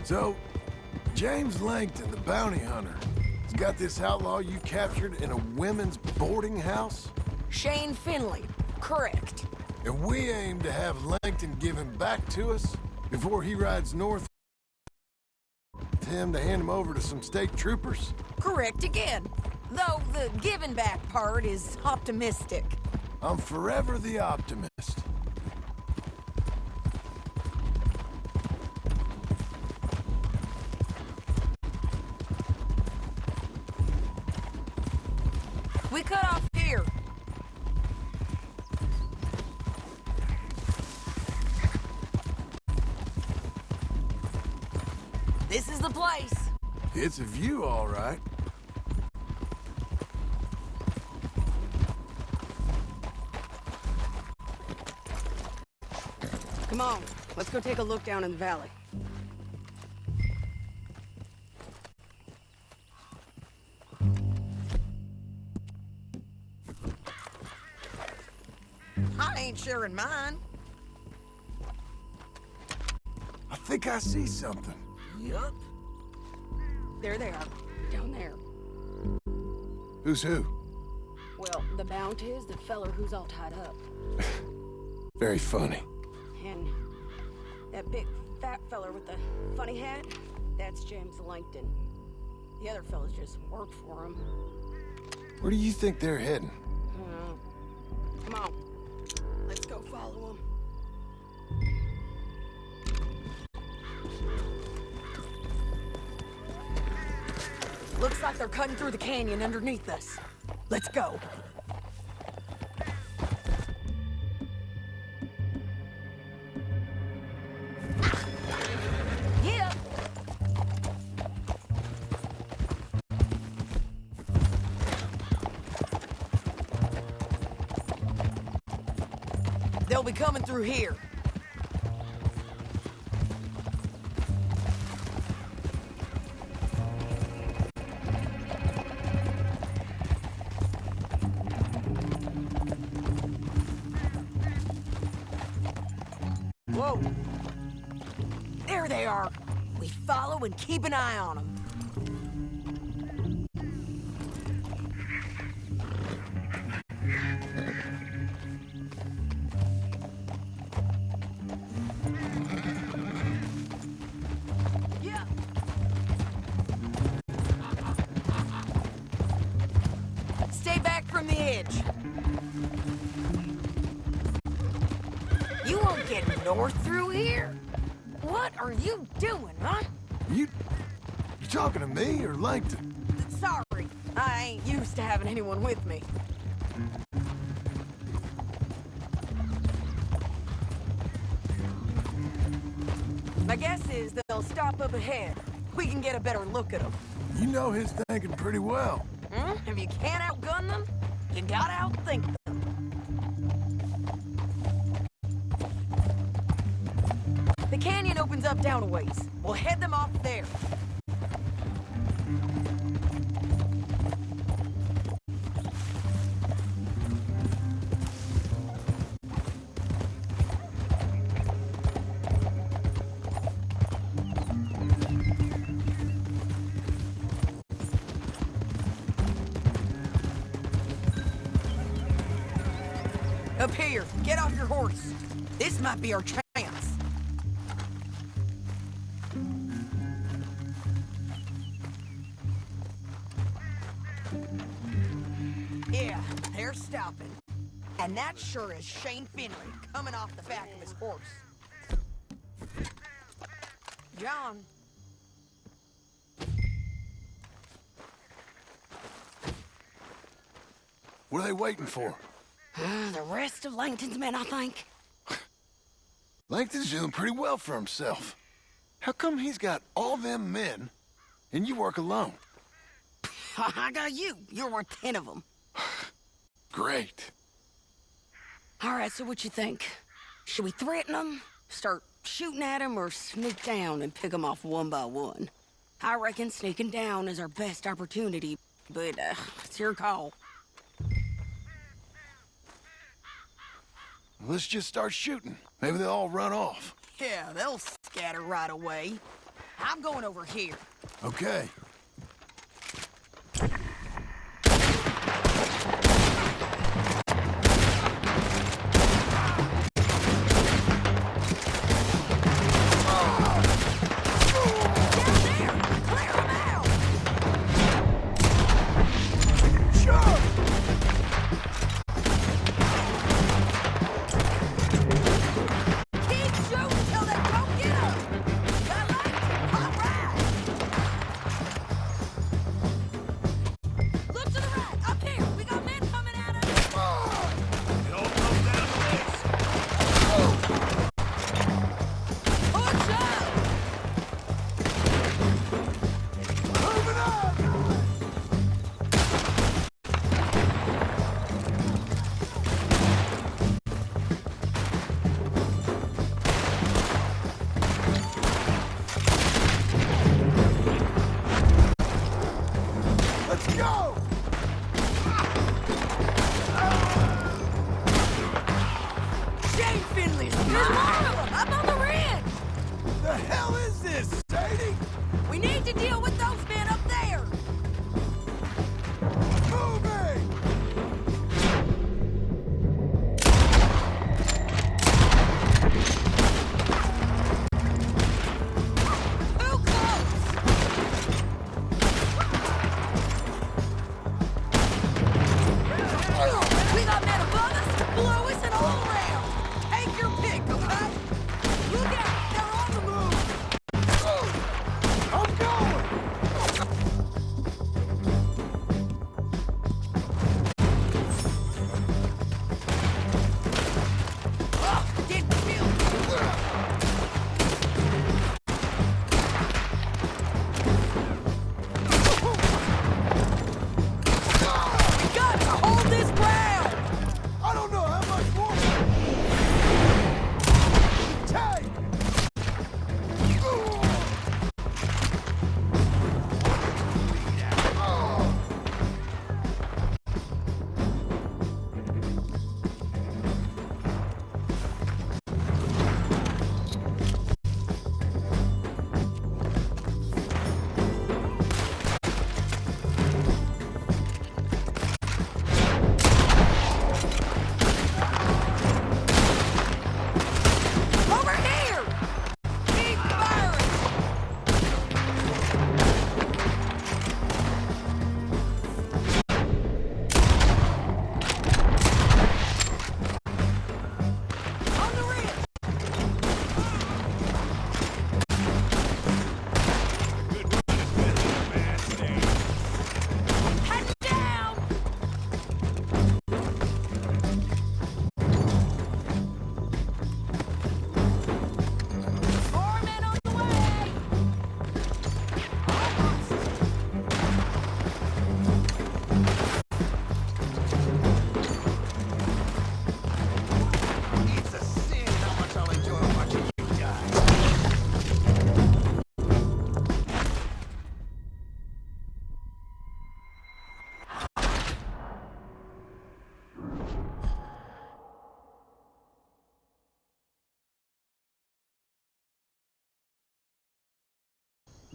So, James Langton, the bounty hunter, has got this outlaw you captured in a women's boarding house? Shane Finley, correct. And we aim to have Langton give him back to us before he rides north with him to hand him over to some state troopers? Correct again. Though the giving back part is optimistic. I'm forever the optimist. We cut off here. This is the place. It's a view, all right. Come on, let's go take a look down in the valley. I ain't sharing mine. I think I see something. Yup. There they are, down there. Who's who? Well, the bounty is the feller who's all tied up. Very funny. And that big fat feller with the funny hat, that's James Langton. The other fellas just work for him. Where do you think they're heading? Come on, let's go follow him. Looks like they're cutting through the canyon underneath us. Let's go. Yeah. They'll be coming through here. Whoa! There they are! We follow and keep an eye on them. Yeah! Stay back from the edge. You won't get north through here? What are you doing, huh? You talking to me or Langton? Sorry, I ain't used to having anyone with me. My guess is they'll stop up ahead. We can get a better look at them. You know his thinking pretty well. If you can't outgun them, you gotta outthink them. The canyon opens up down a ways. We'll head them off there. Up here, get off your horse. This might be our chance. Yeah, they're stopping. And that sure is Shane Finley coming off the back of his horse. John. What are they waiting for? The rest of Langton's men, I think. Langton's doing pretty well for himself. How come he's got all them men, and you work alone? I got you. You're worth 10 of them. Great. All right, so what you think? Should we threaten them, start shooting at them, or sneak down and pick them off one by one? I reckon sneaking down is our best opportunity, but it's your call. Let's just start shooting. Maybe they'll all run off. Yeah, they'll scatter right away. I'm going over here. Okay.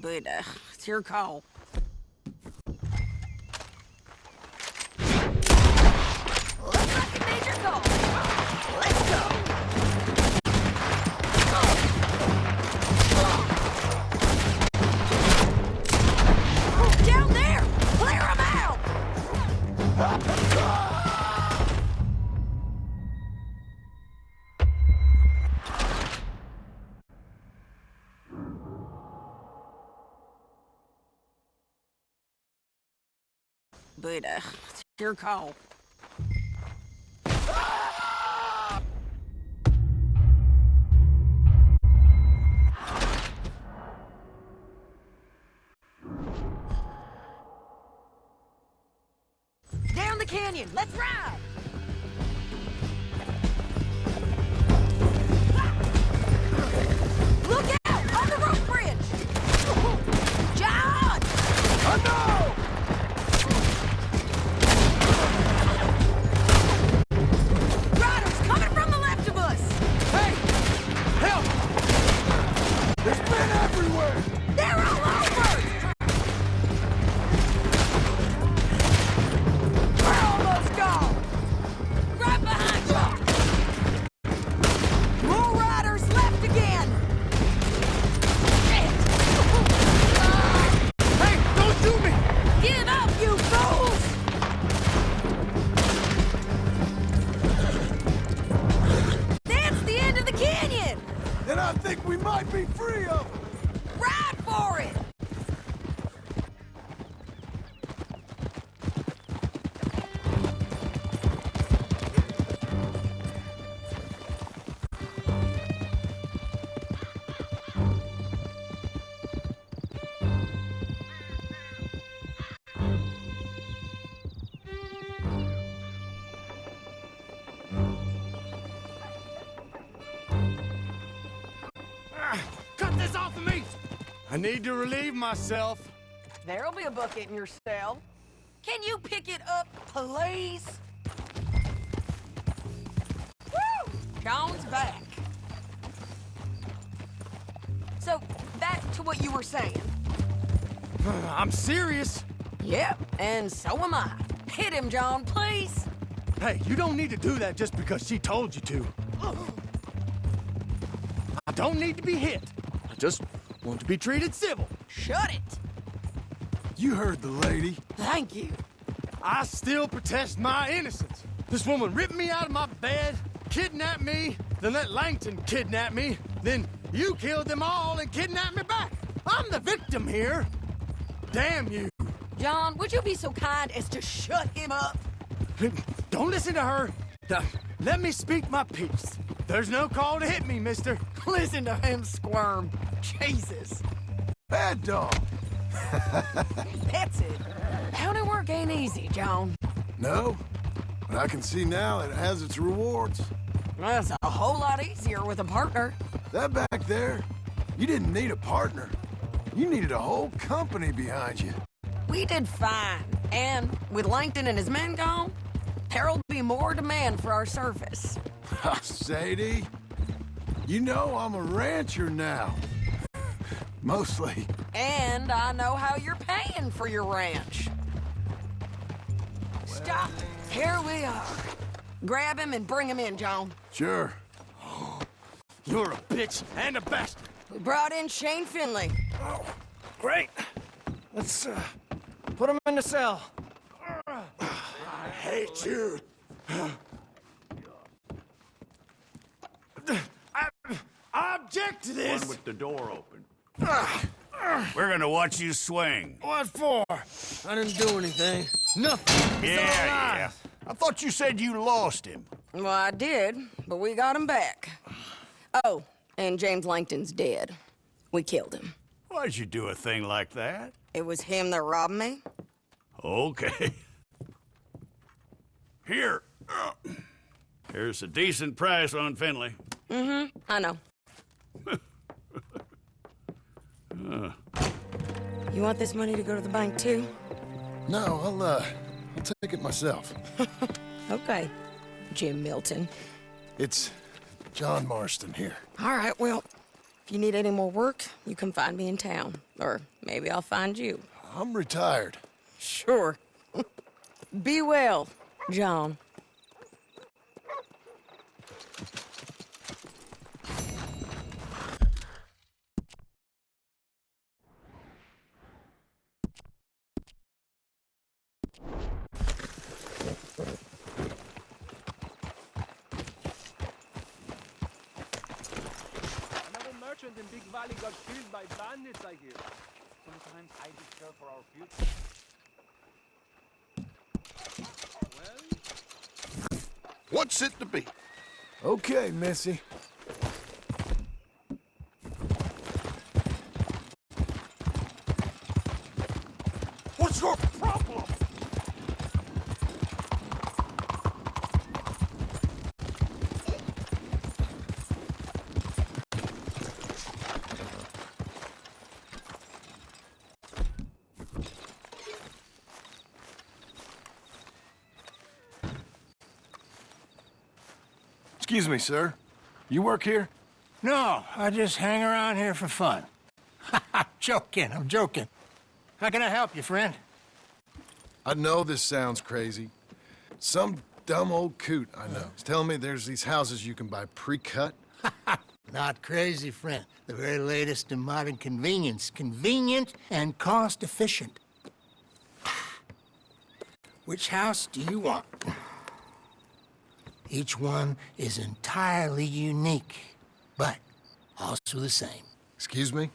But it's your call. Looks like you made your call. but, it's your call. Down the canyon! Let's ride! Look out! On the rope bridge! John! Oh, no! Riders coming from the left of us! Hey! Help! There's men everywhere! They're all over! We're almost gone! Right behind you! More riders left again! Shit! Hey, don't shoot me! Give up, you fools! That's the end of the canyon! And I think we might be free of them! Ride for it! Cut this off of me! I need to relieve myself. There'll be a bucket in your cell. Can you pick it up, please? Woo! John's back. So, back to what you were saying. I'm serious. Yep, and so am I. Hit him, John, please. Hey, you don't need to do that just because she told you to. I don't need to be hit. I just want to be treated civil. Shut it. You heard the lady. Thank you. I still protest my innocence. This woman ripped me out of my bed, kidnapped me, then let Langton kidnap me, then you killed them all and kidnapped me back. I'm the victim here. Damn you. John, would you be so kind as to shut him up? Don't listen to her. Now, let me speak my piece. There's no call to hit me, mister. Listen to him squirm. Jesus. Bad dog. That's it. Bounty work ain't easy, John. No, but I can see now that it has its rewards. That's a whole lot easier with a partner. That back there, you didn't need a partner. You needed a whole company behind you. We did fine. And with Langton and his men gone, there'll be more demand for our service. Sadie, you know I'm a rancher now. Mostly. And I know how you're paying for your ranch. Stop. Here we are. Grab him and bring him in, John. Sure. You're a bitch and a bastard. We brought in Shane Finley. Oh, great. Let's, put him in the cell. I hate you. I object to this. One with the door open. We're gonna watch you swing. What for? I didn't do anything. Nothing. Yeah. I thought you said you lost him. Well, I did, but we got him back. Oh, and James Langton's dead. We killed him. Why'd you do a thing like that? It was him that robbed me. Okay. Here. Here's a decent price on Finley. Mm-hmm, I know. You want this money to go to the bank, too? No, I'll take it myself. Okay, Jim Milton. It's John Marston here. All right, well, if you need any more work, you can find me in town. Or maybe I'll find you. I'm retired. Sure. Be well, John. In Big Valley got killed by bandits, I hear. Sometimes I despair for our future. What's it to be? Okay, Missy. What's your problem? Excuse me, sir. You work here? No, I just hang around here for fun. I'm joking. How can I help you, friend? I know this sounds crazy. Some dumb old coot I know is telling me there's these houses you can buy pre-cut. Not crazy, friend. The very latest in modern convenience. Convenient and cost-efficient. Which house do you want? Each one is entirely unique, but also the same. Excuse me?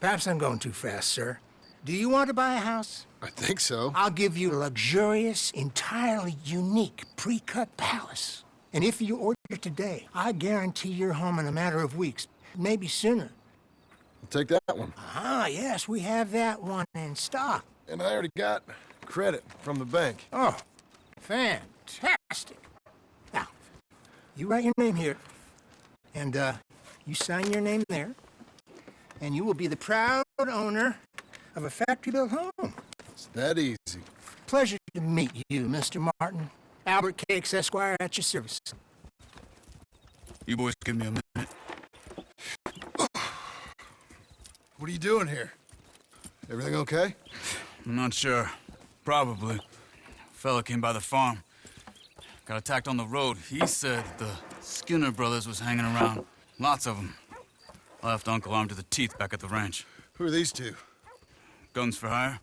Perhaps I'm going too fast, sir. Do you want to buy a house? I think so. I'll give you a luxurious, entirely unique pre-cut palace. And if you order today, I guarantee you're home in a matter of weeks, maybe sooner. I'll take that one. Ah, yes, we have that one in stock. And I already got credit from the bank. Oh, fantastic. Now, you write your name here, and you sign your name there, and you will be the proud owner of a factory-built home. It's that easy. Pleasure to meet you, Mr. Martin. Albert Cakes, Esquire, at your service. You boys give me a minute. What are you doing here? Everything okay? I'm not sure. Probably. Fella came by the farm. Got attacked on the road. He said the Skinner brothers was hanging around. Lots of them. I left Uncle armed to the teeth back at the ranch. Who are these two? Guns for hire.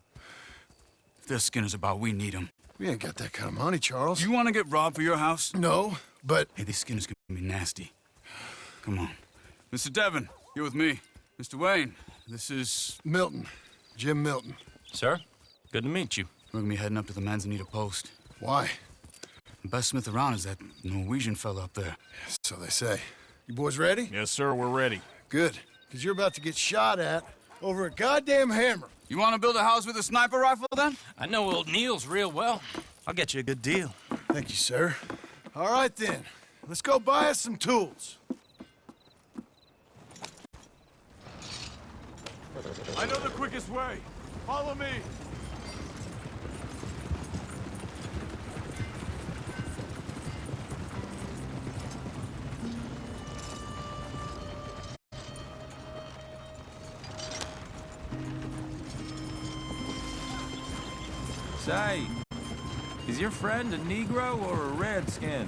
If they're Skinner's about, we need them. We ain't got that kind of money, Charles. You want to get robbed for your house? No, but... Hey, these Skinners can be nasty. Come on. Mr. Devon, you're with me. Mr. Wayne, this is... Milton. Jim Milton. Sir, good to meet you. We're gonna be heading up to the Manzanita post. Why? The best smith around is that Norwegian fella up there. So they say. You boys ready? Yes, sir, we're ready. Good, because you're about to get shot at over a goddamn hammer. You want to build a house with a sniper rifle, then? I know old Neil's real well. I'll get you a good deal. Thank you, sir. All right, then. Let's go buy us some tools. I know the quickest way. Follow me. Say, is your friend a Negro or a Redskin?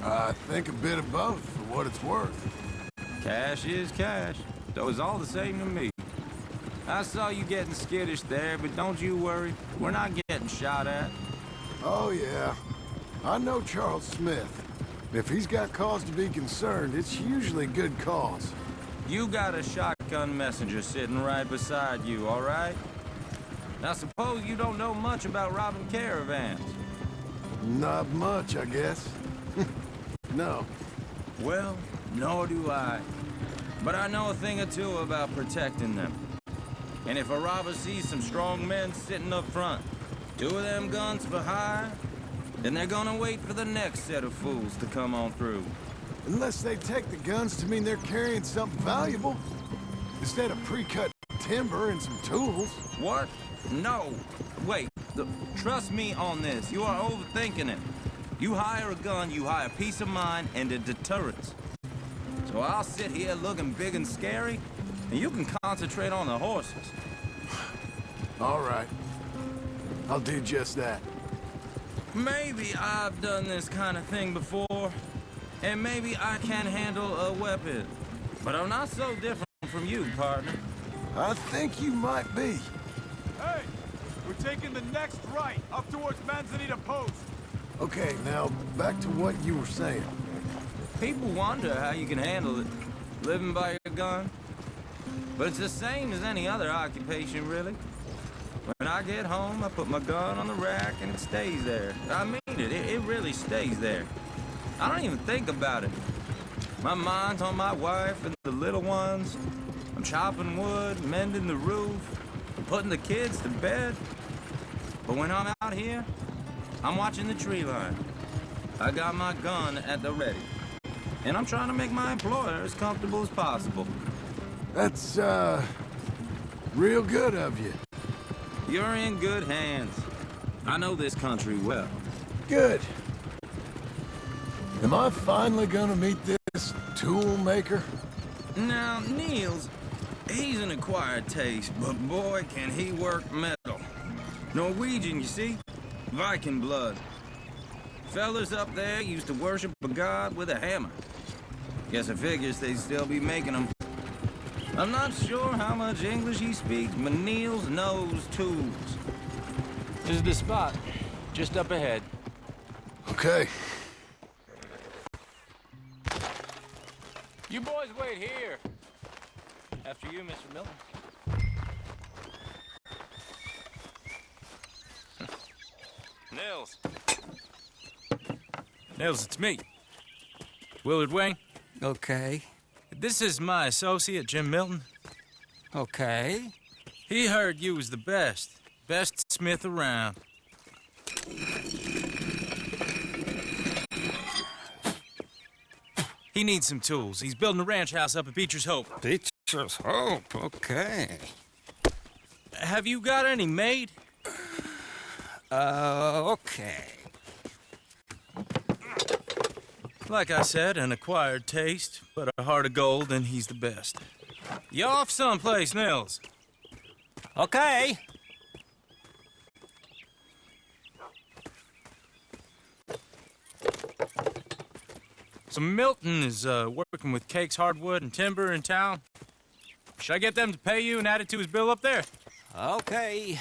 I think a bit of both, for what it's worth. Cash is cash, so it's all the same to me. I saw you getting skittish there, but don't you worry. We're not getting shot at. Oh, yeah. I know Charles Smith. If he's got cause to be concerned, it's usually good cause. You got a shotgun messenger sitting right beside you, all right? Now, suppose you don't know much about robbing caravans. Not much, I guess. No. Well, nor do I. But I know a thing or two about protecting them. And if a robber sees some strong men sitting up front, 2 of them guns for hire, then they're gonna wait for the next set of fools to come on through. Unless they take the guns to mean they're carrying something valuable. Instead of pre-cut timber and some tools. What? No. Wait. Trust me on this. You are overthinking it. You hire a gun, you hire peace of mind and a deterrence. So I'll sit here looking big and scary, and you can concentrate on the horses. All right. I'll do just that. Maybe I've done this kind of thing before, and maybe I can handle a weapon. But I'm not so different from you, partner. I think you might be. Hey, we're taking the next right, up towards Manzanita Post. Okay, now back to what you were saying. People wonder how you can handle it, living by your gun. But it's the same as any other occupation, really. When I get home, I put my gun on the rack and it stays there. I mean it really stays there. I don't even think about it. My mind's on my wife and the little ones. I'm chopping wood, mending the roof, putting the kids to bed. But when I'm out here, I'm watching the tree line. I got my gun at the ready. And I'm trying to make my employer as comfortable as possible. That's, real good of you. You're in good hands. I know this country well. Good. Am I finally gonna meet this tool maker? Now, Niels, he's an acquired taste, but boy, can he work metal. Norwegian, you see? Viking blood. Fellas up there used to worship a god with a hammer. Guess it figures they'd still be making them. I'm not sure how much English he speaks, but Niels knows tools. This is the spot, just up ahead. Okay. You boys wait here. After you, Mr. Milton. Nils. Nils, it's me. Willard Wayne. Okay. This is my associate, Jim Milton. Okay. He heard you was the best. Best smith around. He needs some tools. He's building a ranch house up at Beecher's Hope. Beecher's Hope, okay. Have you got any made? Okay. Like I said, an acquired taste, but a heart of gold, and he's the best. You off someplace, Nils? Okay. So Milton is working with Cakes Hardwood and Timber in town. Should I get them to pay you and add it to his bill up there? Okay.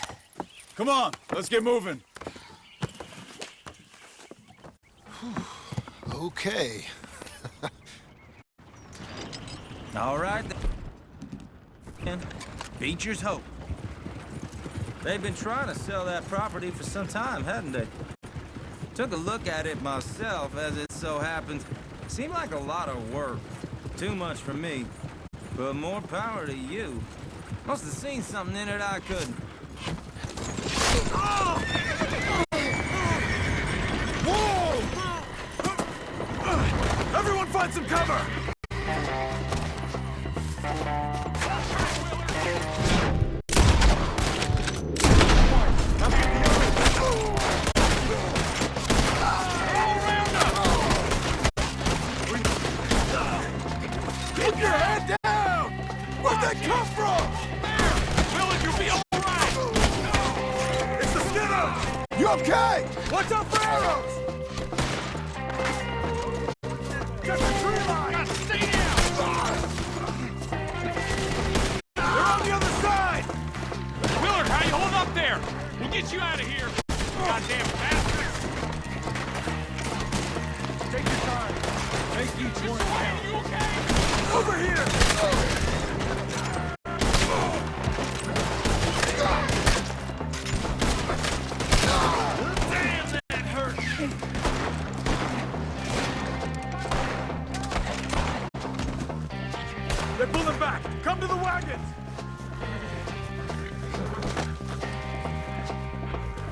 Come on, let's get moving. Okay. All right, then. Beecher's Hope. They've been trying to sell that property for some time, hadn't they? Took a look at it myself, as it so happens. Seemed like a lot of work. Too much for me. But more power to you. Must have seen something in it I couldn't. Whoa! Everyone find some cover! Keep your head down! Where'd that come from? Willard, you'll be all right! It's the Skinner! You okay? Watch out for arrows! Get the tree line! Stay down! They're on the other side! Willard, how you hold up there? We'll get you out of here! Goddamn bastards! Take your time. Take each one down. You okay? Over here! Damn, that hurt! They're pulling back! Come to the wagons!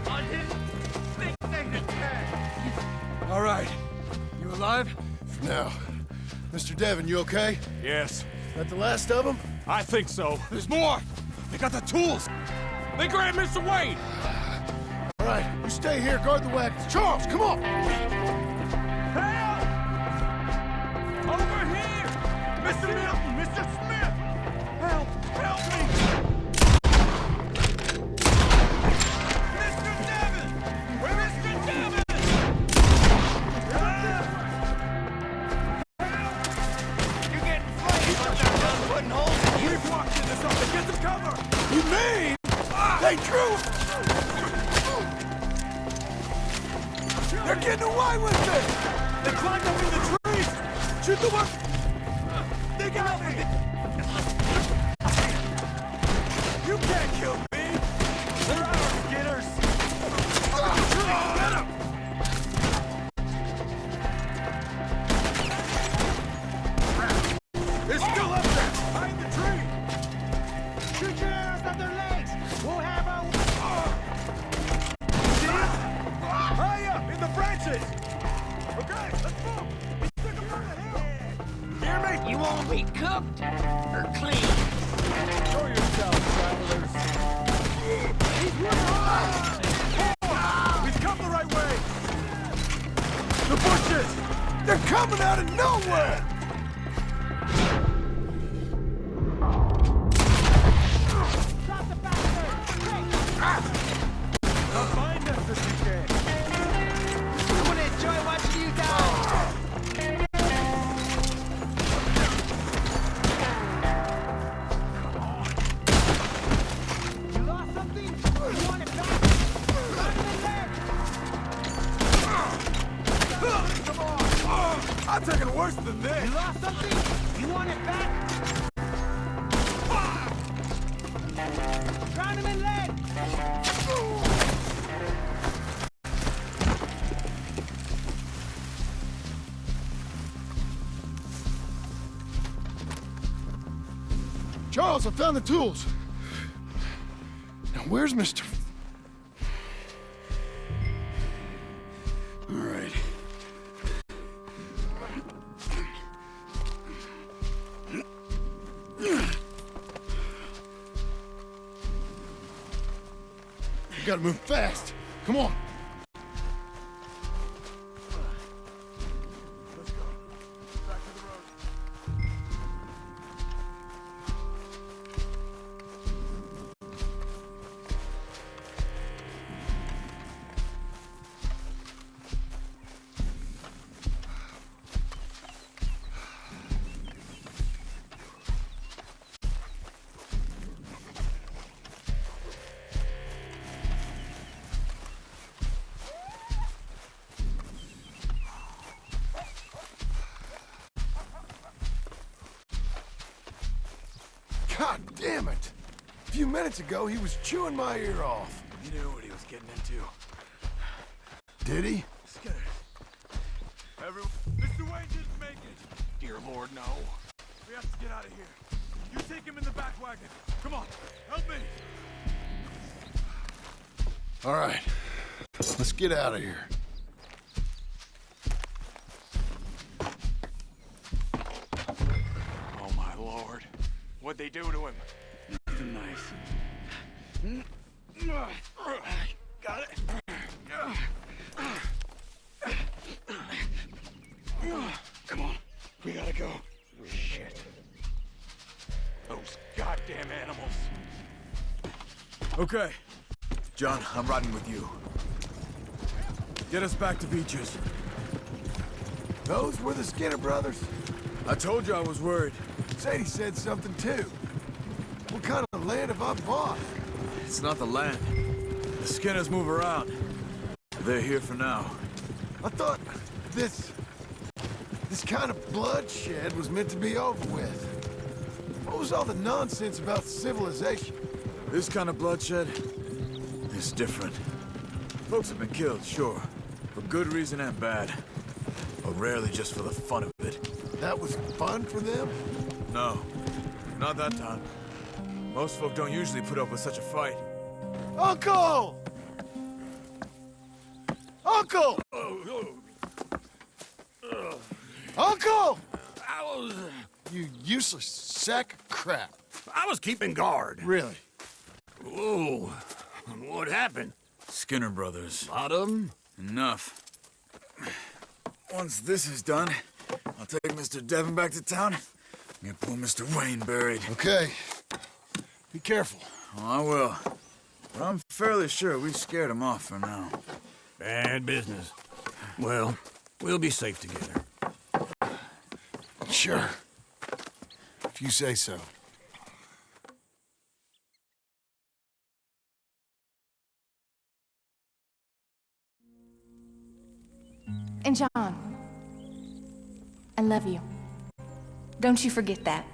I didn't think they'd attack! All right. You alive? For now. Mr. Devon, you okay? Yes. That the last of them? I think so. There's more! They got the tools! They grabbed Mr. Wayne! All right, you stay here, guard the wagons. Charles, come on! Help! Over here! Mr. Milton! Mr. Smith! Help! Help me! Mr. Devon! Mr. Devon! You're getting flamed! I'm not done putting holes in you! We've walked into something! Get some cover! You mean? They drew! They're getting away with it! They climbed up in the trees! Shoot the one! They got me! You can't kill me! They're our skinners! Get 'em! You want to be cooked or clean? Show yourself, travelers. We've come the right way! The bushes! They're coming out of nowhere! Find us if you can. I want to enjoy watching you die. You lost something? You want it back? Come on! I'm taking worse than this! You lost something? You want it back? Drown him in lead! Charles, I found the tools. Now, where's Mr. All right. We gotta move fast. Come on. Let's go. Back to the road. God damn it! A few minutes ago, he was chewing my ear off. He knew what he was getting into. Did he? Skinner. Everyone, Mr. Wayne didn't make it. Dear Lord, no. We have to get out of here. You take him in the back wagon. Come on, help me. All right. Let's get out of here. Oh, my Lord. What'd they do to him? Nothing nice. Got it. Come on. We gotta go. Shit. Those goddamn animals. Okay. John, I'm riding with you. Get us back to Beaches. Those were the Skinner brothers. I told you I was worried. Sadie said something too. What kind of land have I bought? It's not the land. The Skinners move around. They're here for now. I thought this kind of bloodshed was meant to be over with. What was all the nonsense about civilization? This kind of bloodshed is different. Folks have been killed, sure. For good reason and bad. But rarely just for the fun of it. That was fun for them? No. Not that time. Most folk don't usually put up with such a fight. Uncle! Uncle! Uncle! You useless sack of crap. I was keeping guard. Really? Whoa. What happened? Skinner brothers. Lot of them? Enough. Once this is done, I'll take Mr. Devon back to town and get poor Mr. Wayne buried. Okay. Be careful. Oh, I will. But I'm fairly sure we scared him off for now. Bad business. Well, we'll be safe together. Sure. If you say so. And John, I love you. Don't you forget that.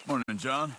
Morning, John.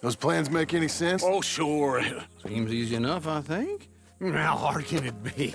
Those plans make any sense? Oh, sure. Seems easy enough, I think. How hard can it be?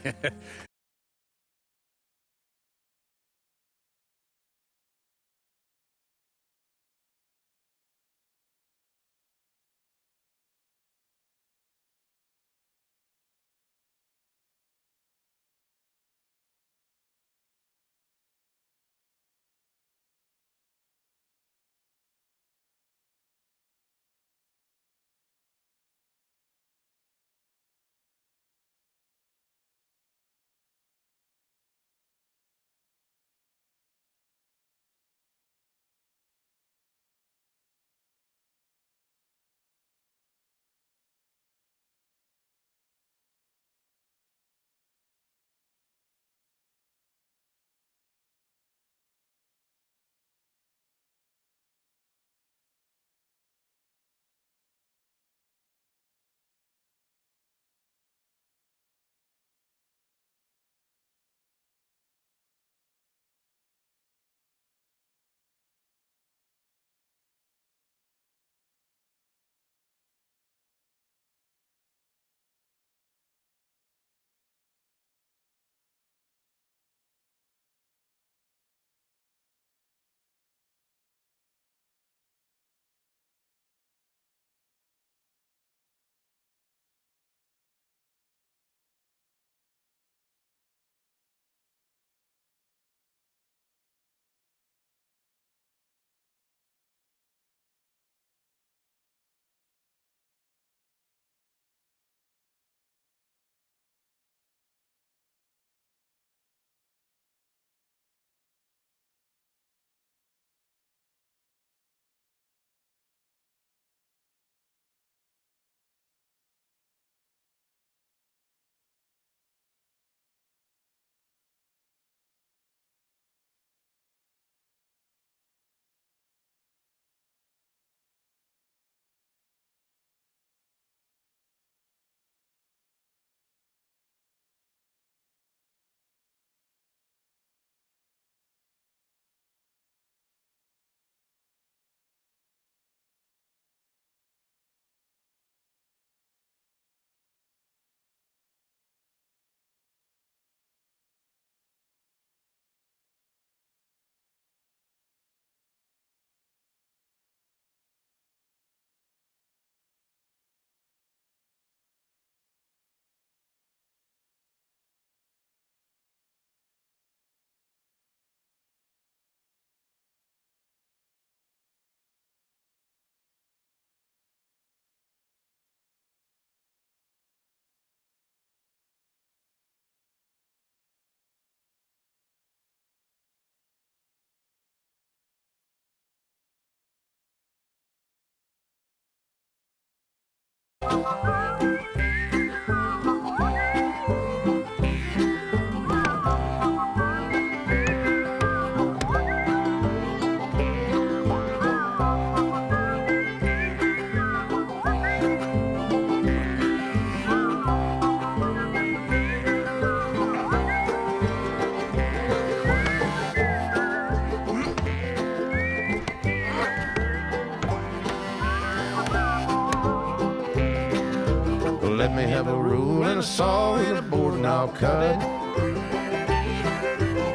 Let me have a rule and a saw and a board and I'll cut it.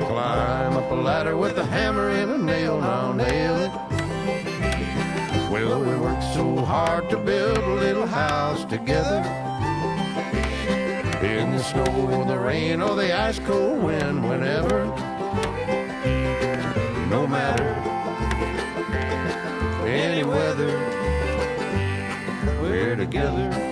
Climb up a ladder with a hammer and a nail and I'll nail it. Well, we worked so hard to build a little house together. In the snow or the rain or the ice cold wind, whenever. No matter any weather, we're together.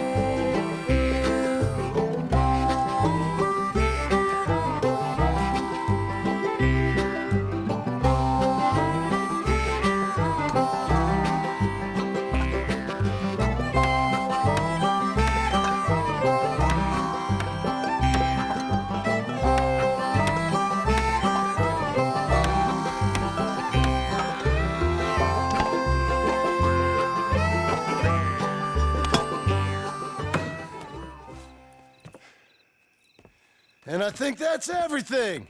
And I think that's everything.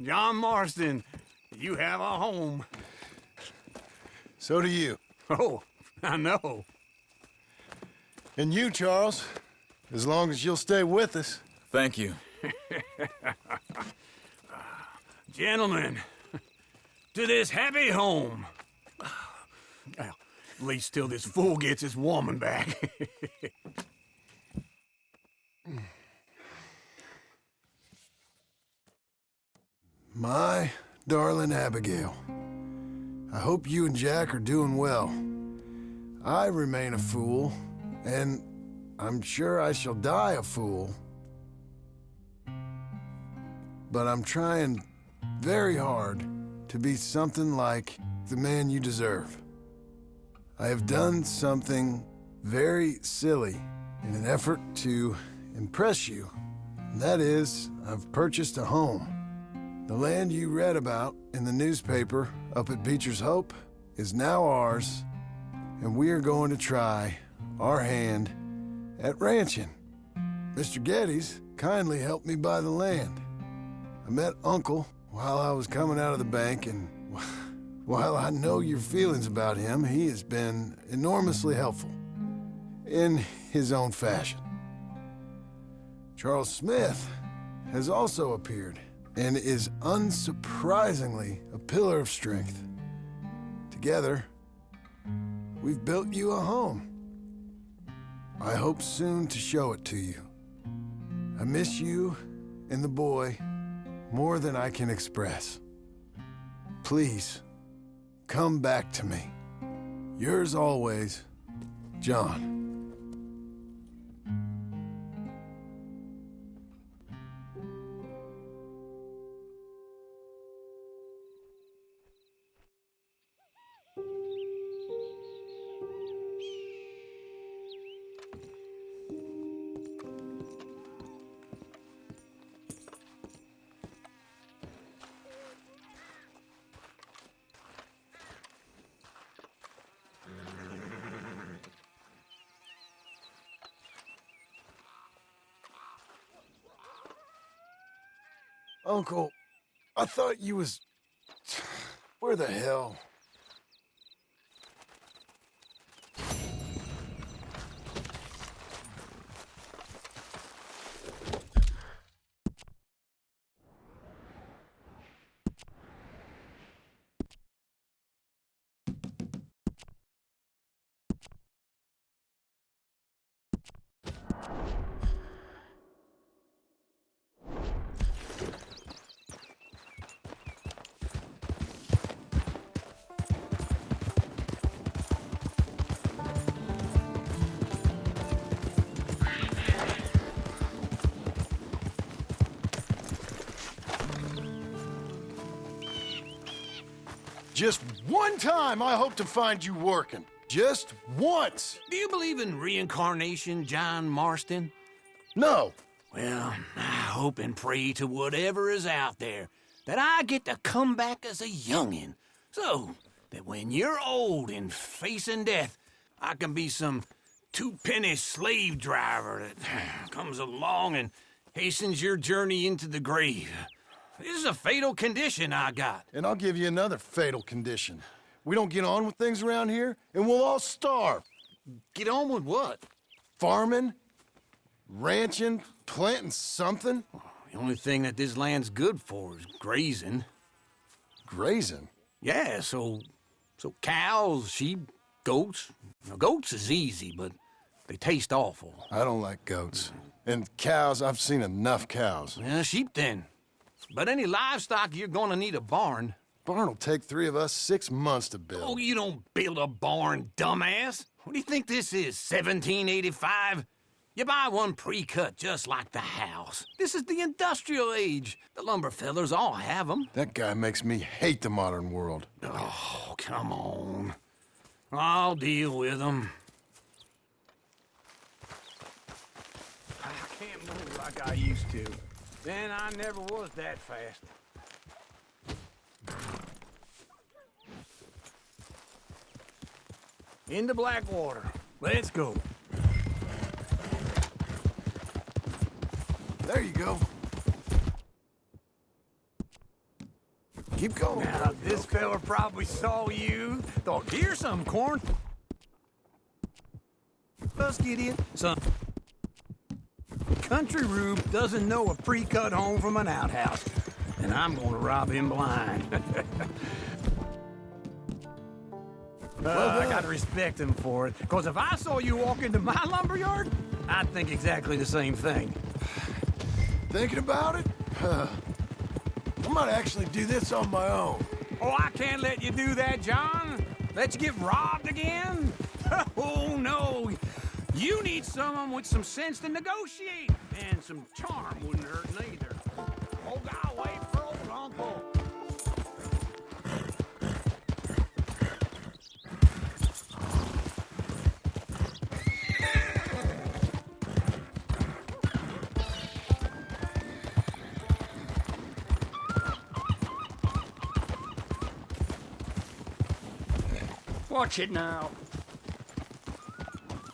John Marston, you have a home. So do you. Oh, I know. And you, Charles, as long as you'll stay with us. Thank you. Gentlemen, to this happy home. Well, at least till this fool gets his woman back. My darling Abigail, I hope you and Jack are doing well. I remain a fool, and I'm sure I shall die a fool. But I'm trying very hard to be something like the man you deserve. I have done something very silly in an effort to impress you. And that is, I've purchased a home. The land you read about in the newspaper up at Beecher's Hope is now ours, and we are going to try our hand at ranching. Mr. Geddes kindly helped me buy the land. I met Uncle while I was coming out of the bank, and while I know your feelings about him, he has been enormously helpful in his own fashion. Charles Smith has also appeared and is unsurprisingly a pillar of strength. Together, we've built you a home. I hope soon to show it to you. I miss you and the boy more than I can express. Please, come back to me. Yours always, John. Uncle, I thought you was... Where the hell? Just one time I hope to find you working. Just once. Do you believe in reincarnation, John Marston? No. Well, I hope and pray to whatever is out there that I get to come back as a youngin', so that when you're old and facing death, I can be some two-penny slave driver that comes along and hastens your journey into the grave. This is a fatal condition I got. And I'll give you another fatal condition. We don't get on with things around here, and we'll all starve. Get on with what? Farming, ranching, planting something. The only thing that this land's good for is grazing. Grazing? Yeah, so cows, sheep, goats. Now, goats is easy, but they taste awful. I don't like goats. And cows, I've seen enough cows. Yeah, sheep then. But any livestock, you're gonna need a barn. Barn will take 3 of us 6 months to build. Oh, you don't build a barn, dumbass. What do you think this is, 1785? You buy one pre-cut just like the house. This is the industrial age. The lumber fellers all have them. That guy makes me hate the modern world. Oh, come on. I'll deal with them. I can't move like I used to. Then I never was that fast. Into Blackwater. Let's go. There you go. Keep going. Now, this fella probably saw you, thought, here's some corn. Let's get in. Son, Country Rube doesn't know a pre-cut home from an outhouse, and I'm gonna rob him blind. I gotta respect him for it, because if I saw you walk into my lumberyard, I'd think exactly the same thing. Thinking about it? I might actually do this on my own. Oh, I can't let you do that, John. Let you get robbed again? Oh, no. You need someone with some sense to negotiate. And some charm wouldn't hurt neither. Oh, God, wait for old Uncle. Watch it now.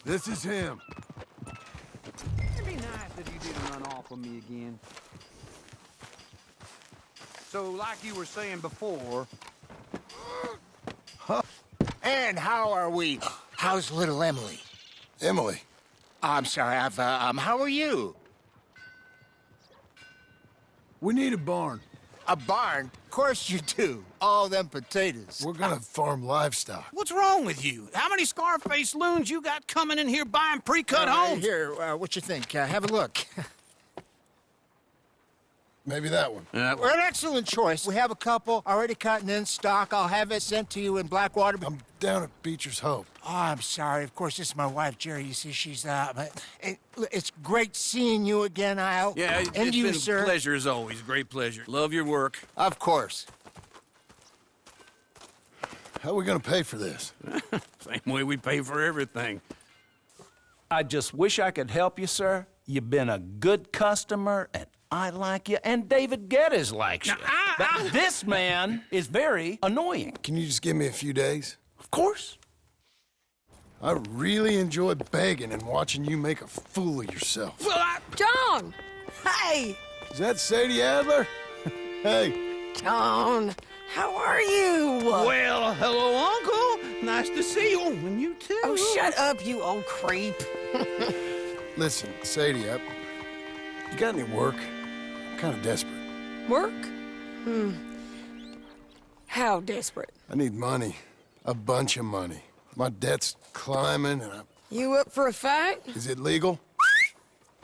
This is him. It'd be nice if you didn't run off with me again. So, like you were saying before... And how are we? How's little Emily? Emily? I'm sorry, how are you? We need a barn. A barn? Of course you do. All them potatoes. We're gonna farm livestock. What's wrong with you? How many Scarface loons you got coming in here buying pre-cut homes? Here, what you think? Have a look. Maybe that one. We're an excellent choice. We have a couple already cut and in stock. I'll have it sent to you in Blackwater. I'm down at Beecher's Hope. Oh, I'm sorry. Of course, this is my wife, Jerry. You see, she's it's great seeing you again, Al. Yeah, and it's you, been sir. a pleasure as always. Great pleasure. Love your work. Of course. How are we gonna pay for this? Same way we pay for everything. I just wish I could help you, sir. You've been a good customer, and I like you, and David Geddes likes you. But this man is very annoying. Can you just give me a few days? Of course. I really enjoy begging and watching you make a fool of yourself. Well, John! Hey! Is that Sadie Adler? Hey. John, how are you? Well, hello, Uncle. Nice to see you. And you too. Oh, shut up, you old creep. Listen, Sadie, you got any work? I'm kind of desperate. Work? How desperate? I need money. A bunch of money. My debt's climbing and You up for a fight? Is it legal?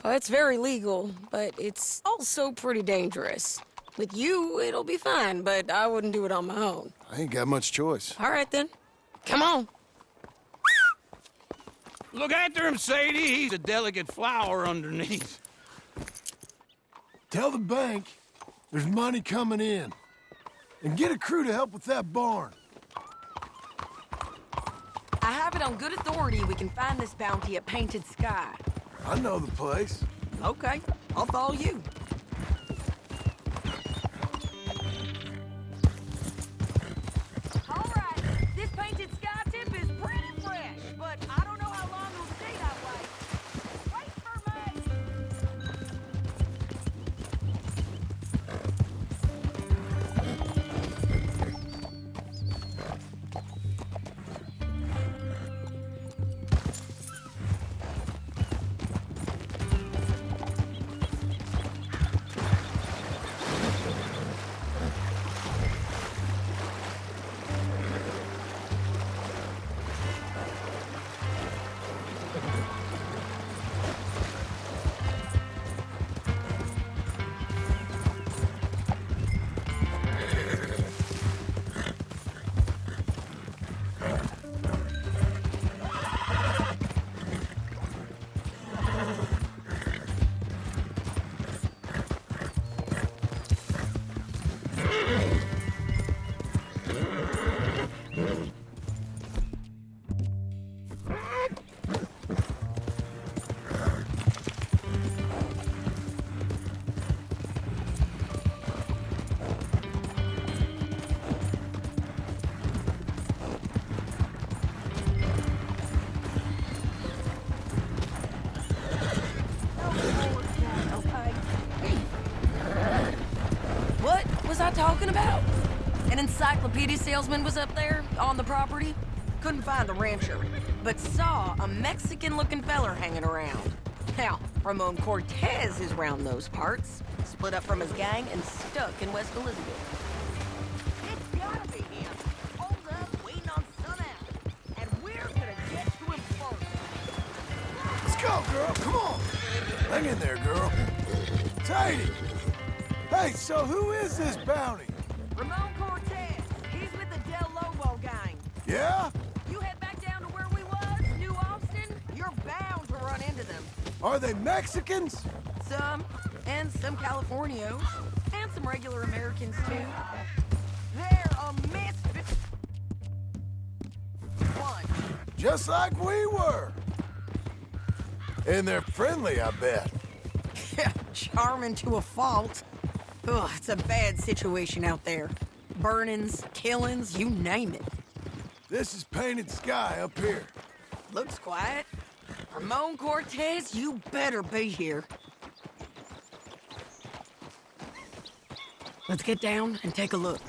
Well, it's very legal, but it's also pretty dangerous. With you, it'll be fine, but I wouldn't do it on my own. I ain't got much choice. All right, then. Come on. Look after him, Sadie. He's a delicate flower underneath. Tell the bank there's money coming in. And get a crew to help with that barn. I have it on good authority we can find this bounty at Painted Sky. I know the place. Okay, I'll follow you. All right, this Painted Sky tip is pretty fresh, but I don't know how long it'll stay that way. Wait for me! What was I talking about? An encyclopedia salesman was up there on the property. Couldn't find the rancher, but saw a Mexican-looking feller hanging around. Now, Ramon Cortez is round those parts. Split up from his gang and stuck in West Elizabeth. It's gotta be him. Hold up, waiting on sunout. And we're gonna get to him first. Let's go, girl. Come on. Hang in there, girl. Tidy. Hey, so who is this bounty? Ramon Cortez. He's with the Del Lobo gang. Yeah? You head back down to where we was, New Austin, you're bound to run into them. Are they Mexicans? Some, and some Californios, and some regular Americans, too. They're a misfit bunch. Just like we were. And they're friendly, I bet. Charming to a fault. Ugh, it's a bad situation out there. Burnings, killings, you name it. This is painted sky up here. Looks quiet. Ramon Cortez, you better be here. Let's get down and take a look.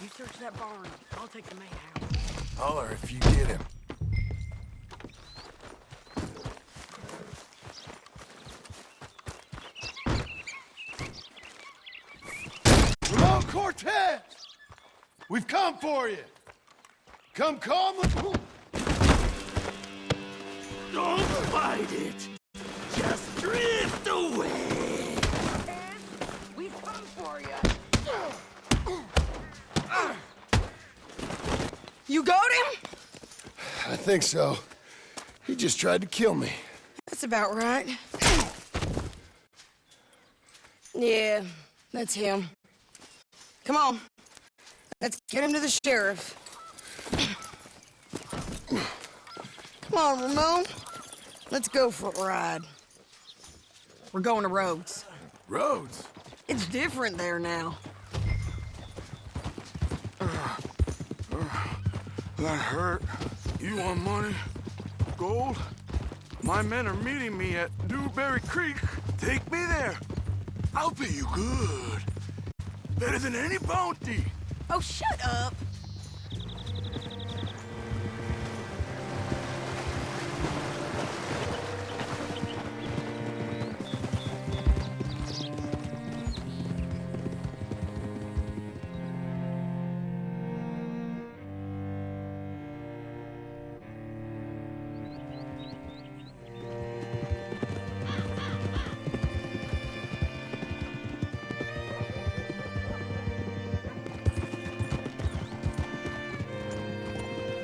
You search that barn. I'll take the main house. Holler if you get him. Ramon Cortez! We've come for you! Come calmly! Don't fight it! Just drift away! We've come for you! You got him? I think so. He just tried to kill me. That's about right. Yeah, that's him. Come on. Let's get him to the sheriff. Come on, Ramon. Let's go for a ride. We're going to Rhodes. Rhodes? It's different there now. That hurt. You want money? Gold? My men are meeting me at Newberry Creek. Take me there. I'll pay you good. Better than any bounty. Oh, shut up.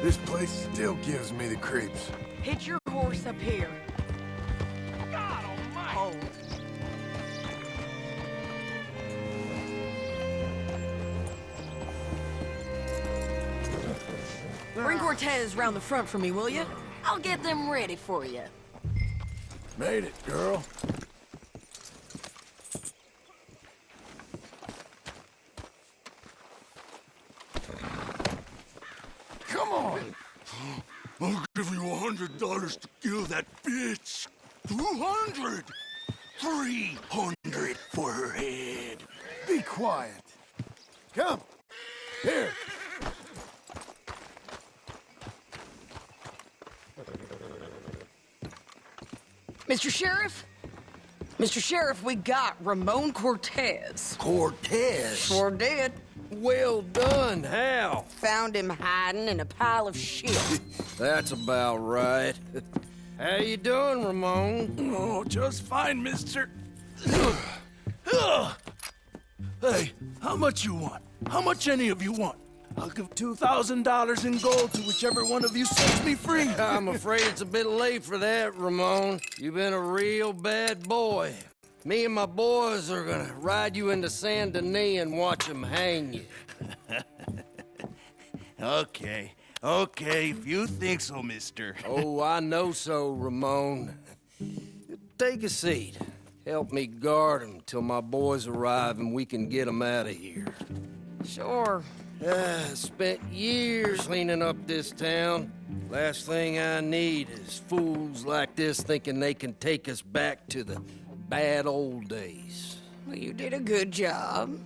This place still gives me the creeps. Hitch your horse up here. God almighty! Hold. Bring Cortez round the front for me, will you? I'll get them ready for you. Made it, girl. Come on! I'll give you $100 to kill that bitch. 200! 300 for her head. Be quiet. Come. Here. Mr. Sheriff? Mr. Sheriff, we got Ramon Cortez. Cortez? Sure did. Well done. How? Found him hiding in a pile of shit. That's about right. How you doing, Ramon? Oh, just fine, mister. Hey, how much you want? How much any of you want? I'll give $2,000 in gold to whichever one of you sets me free. I'm afraid it's a bit late for that, Ramon. You've been a real bad boy. Me and my boys are gonna ride you into Saint Denis and watch them hang you. Okay, if you think so, mister. Oh, I know so, Ramon. Take a seat. Help me guard them till my boys arrive and we can get them out of here. Sure. Spent years cleaning up this town. Last thing I need is fools like this thinking they can take us back to the bad old days. Well, you did a good job.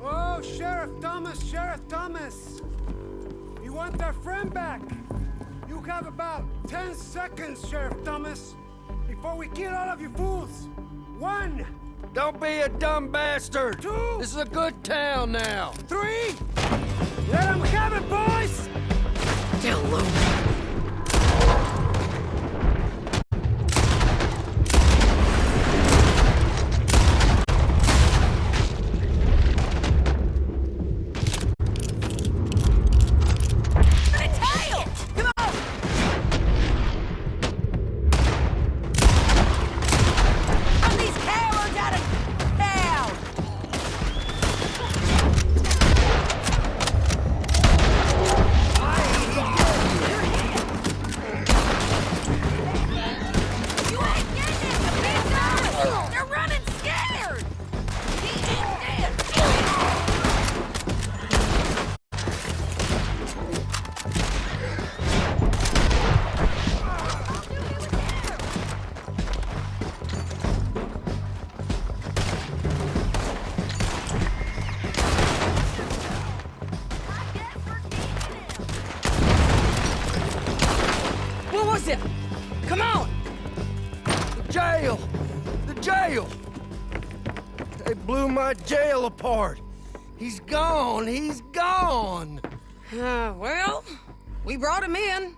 Oh, Sheriff Thomas! You want their friend back? You have about 10 seconds, Sheriff Thomas, before we kill all of you fools. 1. Don't be a dumb bastard. 2. This is a good town now. 3. Let them have it, boys! Hello. Come on! The jail! They blew my jail apart. He's gone! Well, we brought him in.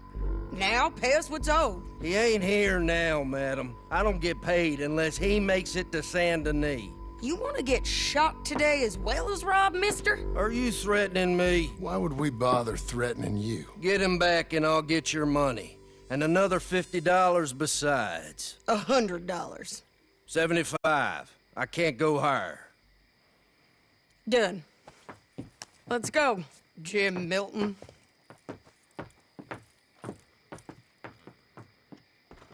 Now pay us what's owed. He ain't here now, madam. I don't get paid unless he makes it to Saint Denis. You want to get shot today as well as Rob, mister? Are you threatening me? Why would we bother threatening you? Get him back and I'll get your money. And another $50 besides. $100. 75. I can't go higher. Done. Let's go, Jim Milton.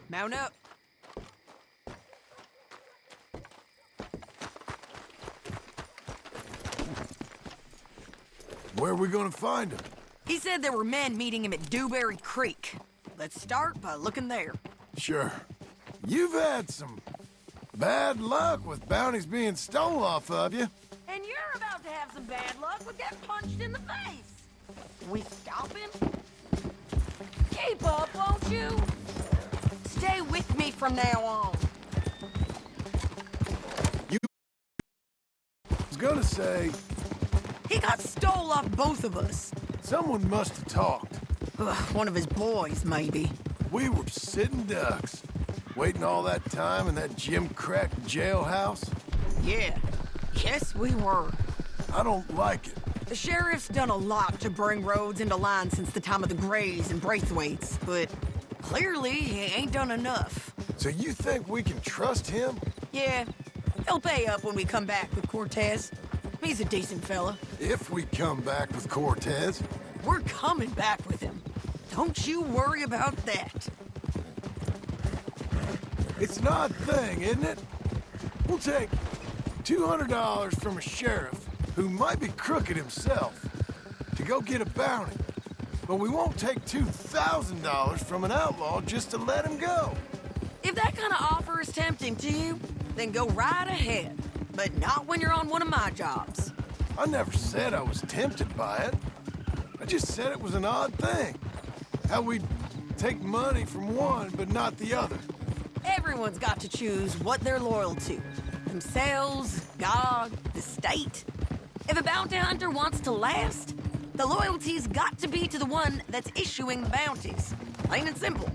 Mount up. Where are we gonna find him? He said there were men meeting him at Dewberry Creek. Let's start by looking there. Sure. You've had some bad luck with bounties being stole off of you. And you're about to have some bad luck with getting punched in the face. We stop him? Keep up, won't you? Stay with me from now on. I was gonna say... He got stole off both of us. Someone must have talked. One of his boys, maybe. We were sitting ducks, waiting all that time in that gim-crack jailhouse. Yeah. Yes, we were. I don't like it. The sheriff's done a lot to bring roads into line since the time of the Grays and Braithwaites, but clearly he ain't done enough. So you think we can trust him? Yeah. He'll pay up when we come back with Cortez. He's a decent fella. If we come back with Cortez. We're coming back with him. Don't you worry about that. It's an odd thing, isn't it? We'll take $200 from a sheriff who might be crooked himself to go get a bounty. But we won't take $2,000 from an outlaw just to let him go. If that kind of offer is tempting to you, then go right ahead. But not when you're on one of my jobs. I never said I was tempted by it. I just said it was an odd thing. How we'd take money from one, but not the other. Everyone's got to choose what they're loyal to. Themselves, God, the state. If a bounty hunter wants to last, the loyalty's got to be to the one that's issuing the bounties. Plain and simple.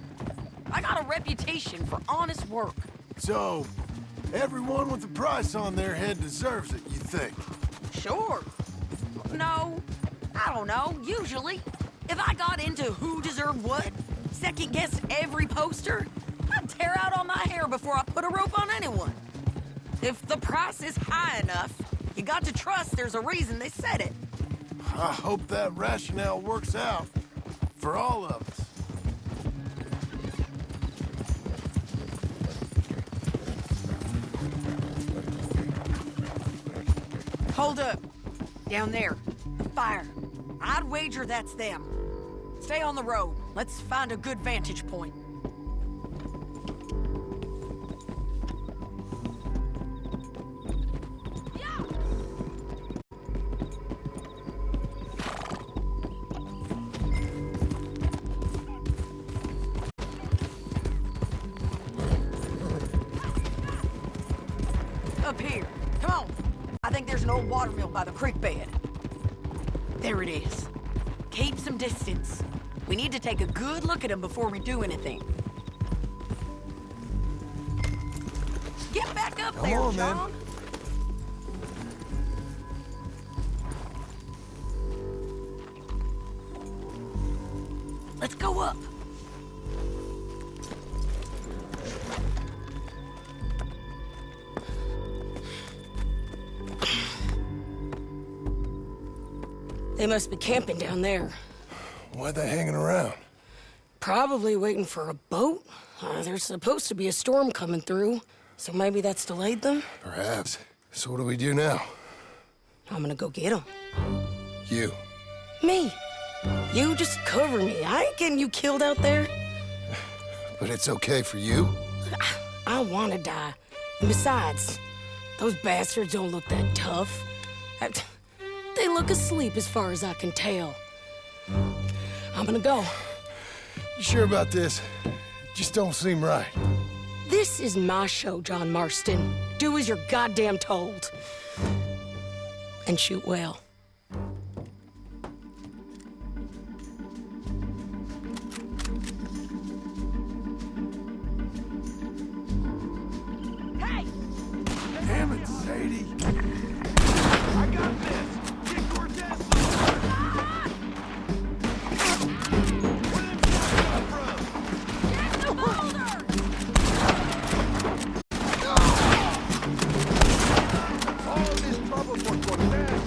I got a reputation for honest work. So, everyone with a price on their head deserves it, you think? Sure. No, I don't know, usually. If I got into who deserved what, second-guessed every poster, I'd tear out all my hair before I put a rope on anyone. If the price is high enough, you got to trust there's a reason they said it. I hope that rationale works out for all of us. Hold up. Down there. The fire. I'd wager that's them. Stay on the road. Let's find a good vantage point. Up here. Come on. I think there's an old watermill by the creek bed. There it is. Keep some distance. We need to take a good look at him before we do anything. Get back up there, on, John. Let's go up. They must be camping down there. Why are they hanging around? Probably waiting for a boat. There's supposed to be a storm coming through, so maybe that's delayed them? Perhaps. So what do we do now? I'm gonna go get them. You. Me. You just cover me. I ain't getting you killed out there. But it's okay for you? I wanna die. And besides, those bastards don't look that tough. They look asleep as far as I can tell. I'm gonna go. You sure about this? Just don't seem right. This is my show, John Marston. Do as you're goddamn told. And shoot well. Hey! Damn it, Sadie. I got this! Get Cortez loose! Where them shots come from? Get the boulder! All this trouble for Cortez!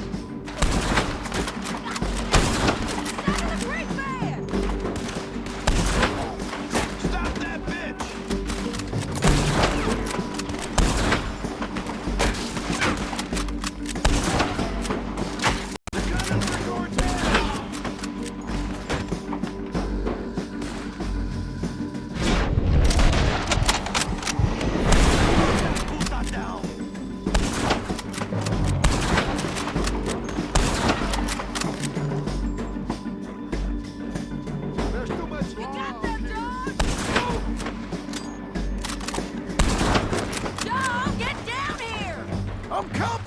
Side of the creek bed! Stop that bitch! There's too much. You got them, John! John, get down here! I'm coming!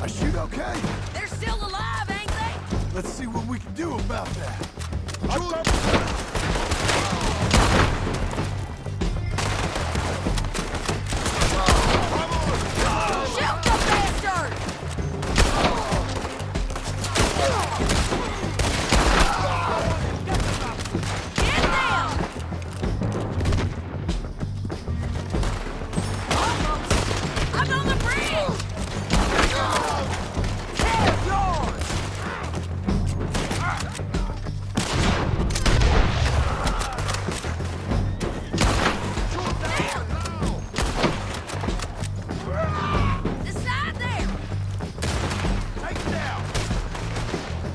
I shoot okay? They're still alive, ain't they? Let's see what we can do about that. Shoot the bastard! Get down! Almost. I'm on the bridge! They're yours! The side there! Take it down!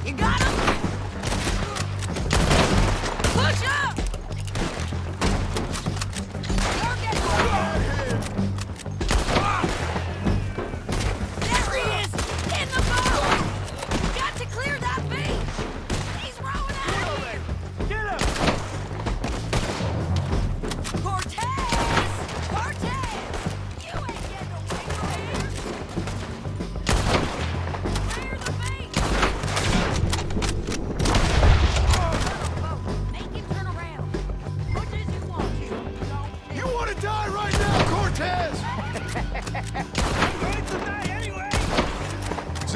You got him? Push up! You're getting There he is! In the boat! Got to clear that beach! He's rowing out of here! Get him! Cortez! Cortez! You ain't getting away from here! Clear the beach! Make him turn around. Much as you want to. You want to die right now, Cortez? I'm going to die anyway!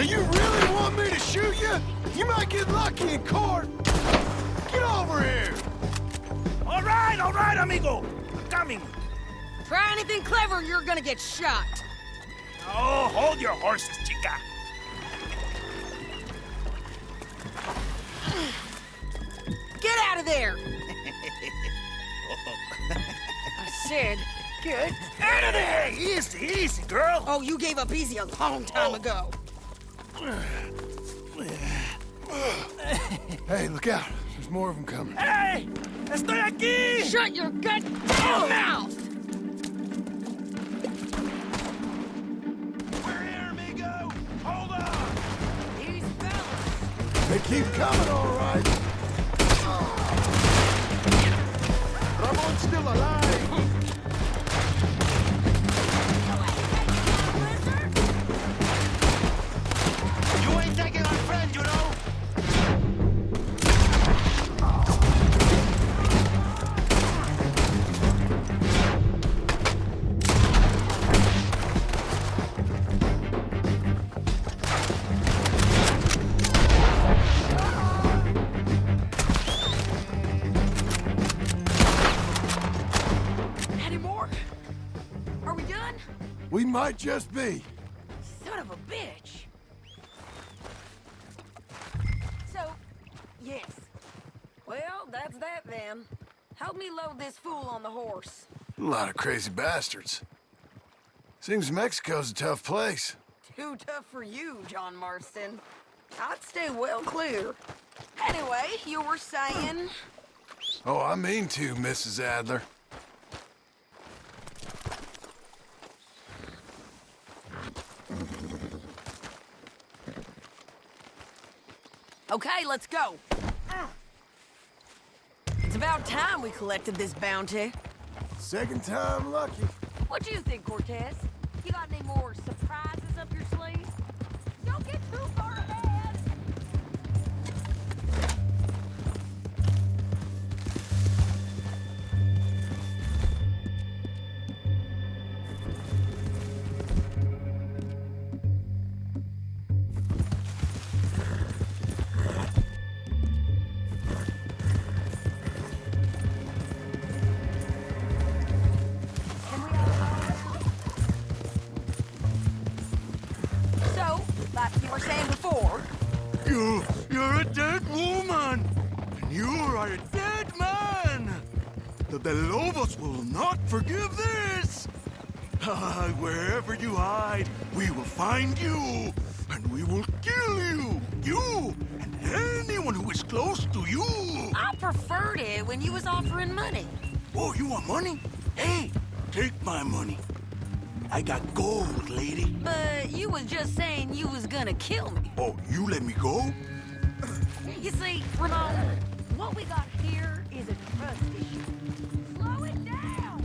So you really want me to shoot you? You might get lucky in court. Get over here. All right, amigo. I'm coming. Try anything clever, you're gonna get shot. Oh, hold your horses, chica. Get out of there! I said, get Out of there! Easy, easy, girl. Oh, you gave up easy a long time ago. Hey, look out. There's more of them coming. Hey! Estoy aquí! Shut your goddamn mouth! We're here, amigo. Hold on. These fellas. They keep coming, all right. Ramon's still alive. You ain't taking our friend, you know. Any more? Are we done? We might just be. Son of a bitch. So, yes. Well, that's that then. Help me load this fool on the horse. A lot of crazy bastards. Seems Mexico's a tough place. Too tough for you, John Marston. I'd stay well clear. Anyway, you were saying... Oh, I mean to, Mrs. Adler. Okay, let's go. It's about time we collected this bounty. Second time lucky. What do you think, Cortez? You got any more surprises up your sleeve? Don't get too far ahead. So, like you were saying before, You're a dead woman! And you are a dead man! The Lobos will not forgive this! Wherever you hide, we will find you! And we will kill you! You! And anyone who is close to you! I preferred it when you was offering money. Oh, you want money? Hey, take my money. I got gold, lady. But you was just saying you was gonna kill me. Oh, you let me go? You see, Ramon, what we got here is a trust issue. Slow it down!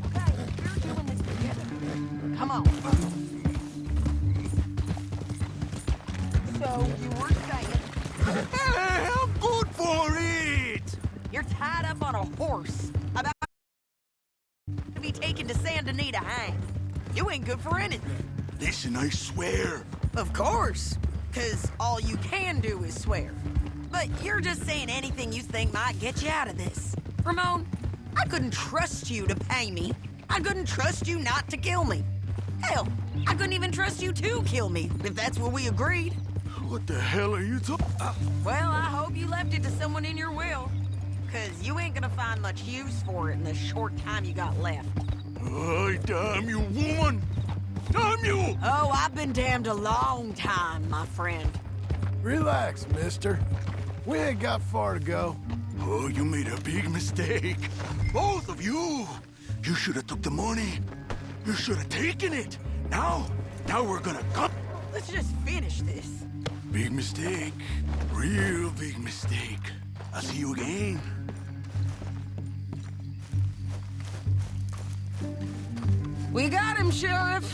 Okay, we're doing this together. Come on. So, you were saying... Hey, I'm good for it! You're tied up on a horse, about to be taken to Saint Denis to hang. You ain't good for anything. Listen, I swear. Of course, because all you can do is swear. But you're just saying anything you think might get you out of this. Ramon, I couldn't trust you to pay me. I couldn't trust you not to kill me. Hell, I couldn't even trust you to kill me, if that's what we agreed. What the hell are you talking? Well, I hope you left it to someone in your will. Because you ain't gonna find much use for it in the short time you got left. Oh, damn you, woman! Damn you! Oh, I've been damned a long time, my friend. Relax, mister. We ain't got far to go. Oh, you made a big mistake. Both of you. You should have took the money. You should have taken it. Now we're gonna come. Let's just finish this. Big mistake. Real big mistake. I'll see you again. We got him, Sheriff.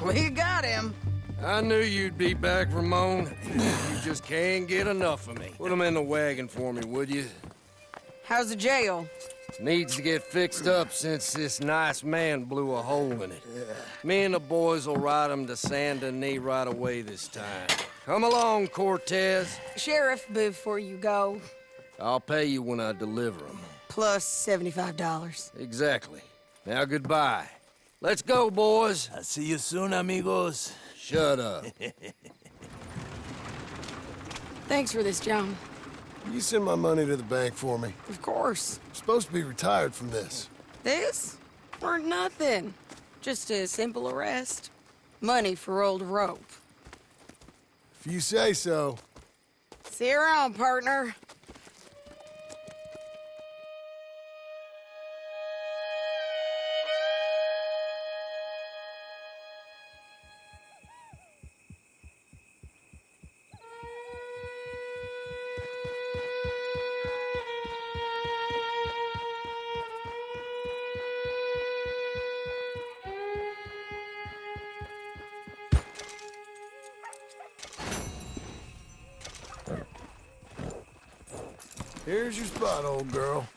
We got him. I knew you'd be back, Ramon. You just can't get enough of me. Put him in the wagon for me, would you? How's the jail? Needs to get fixed up since this nice man blew a hole in it. Me and the boys will ride him to Saint Denis right away this time. Come along, Cortez. Sheriff, before you go, I'll pay you when I deliver him. plus $75. Exactly. Now goodbye. Let's go, boys. I'll see you soon, amigos. Shut up. Thanks for this, John. You send my money to the bank for me. Of course. I'm supposed to be retired from this. This? Weren't nothing. Just a simple arrest. Money for old rope. If you say so. See you around, partner. Here's your spot, old girl.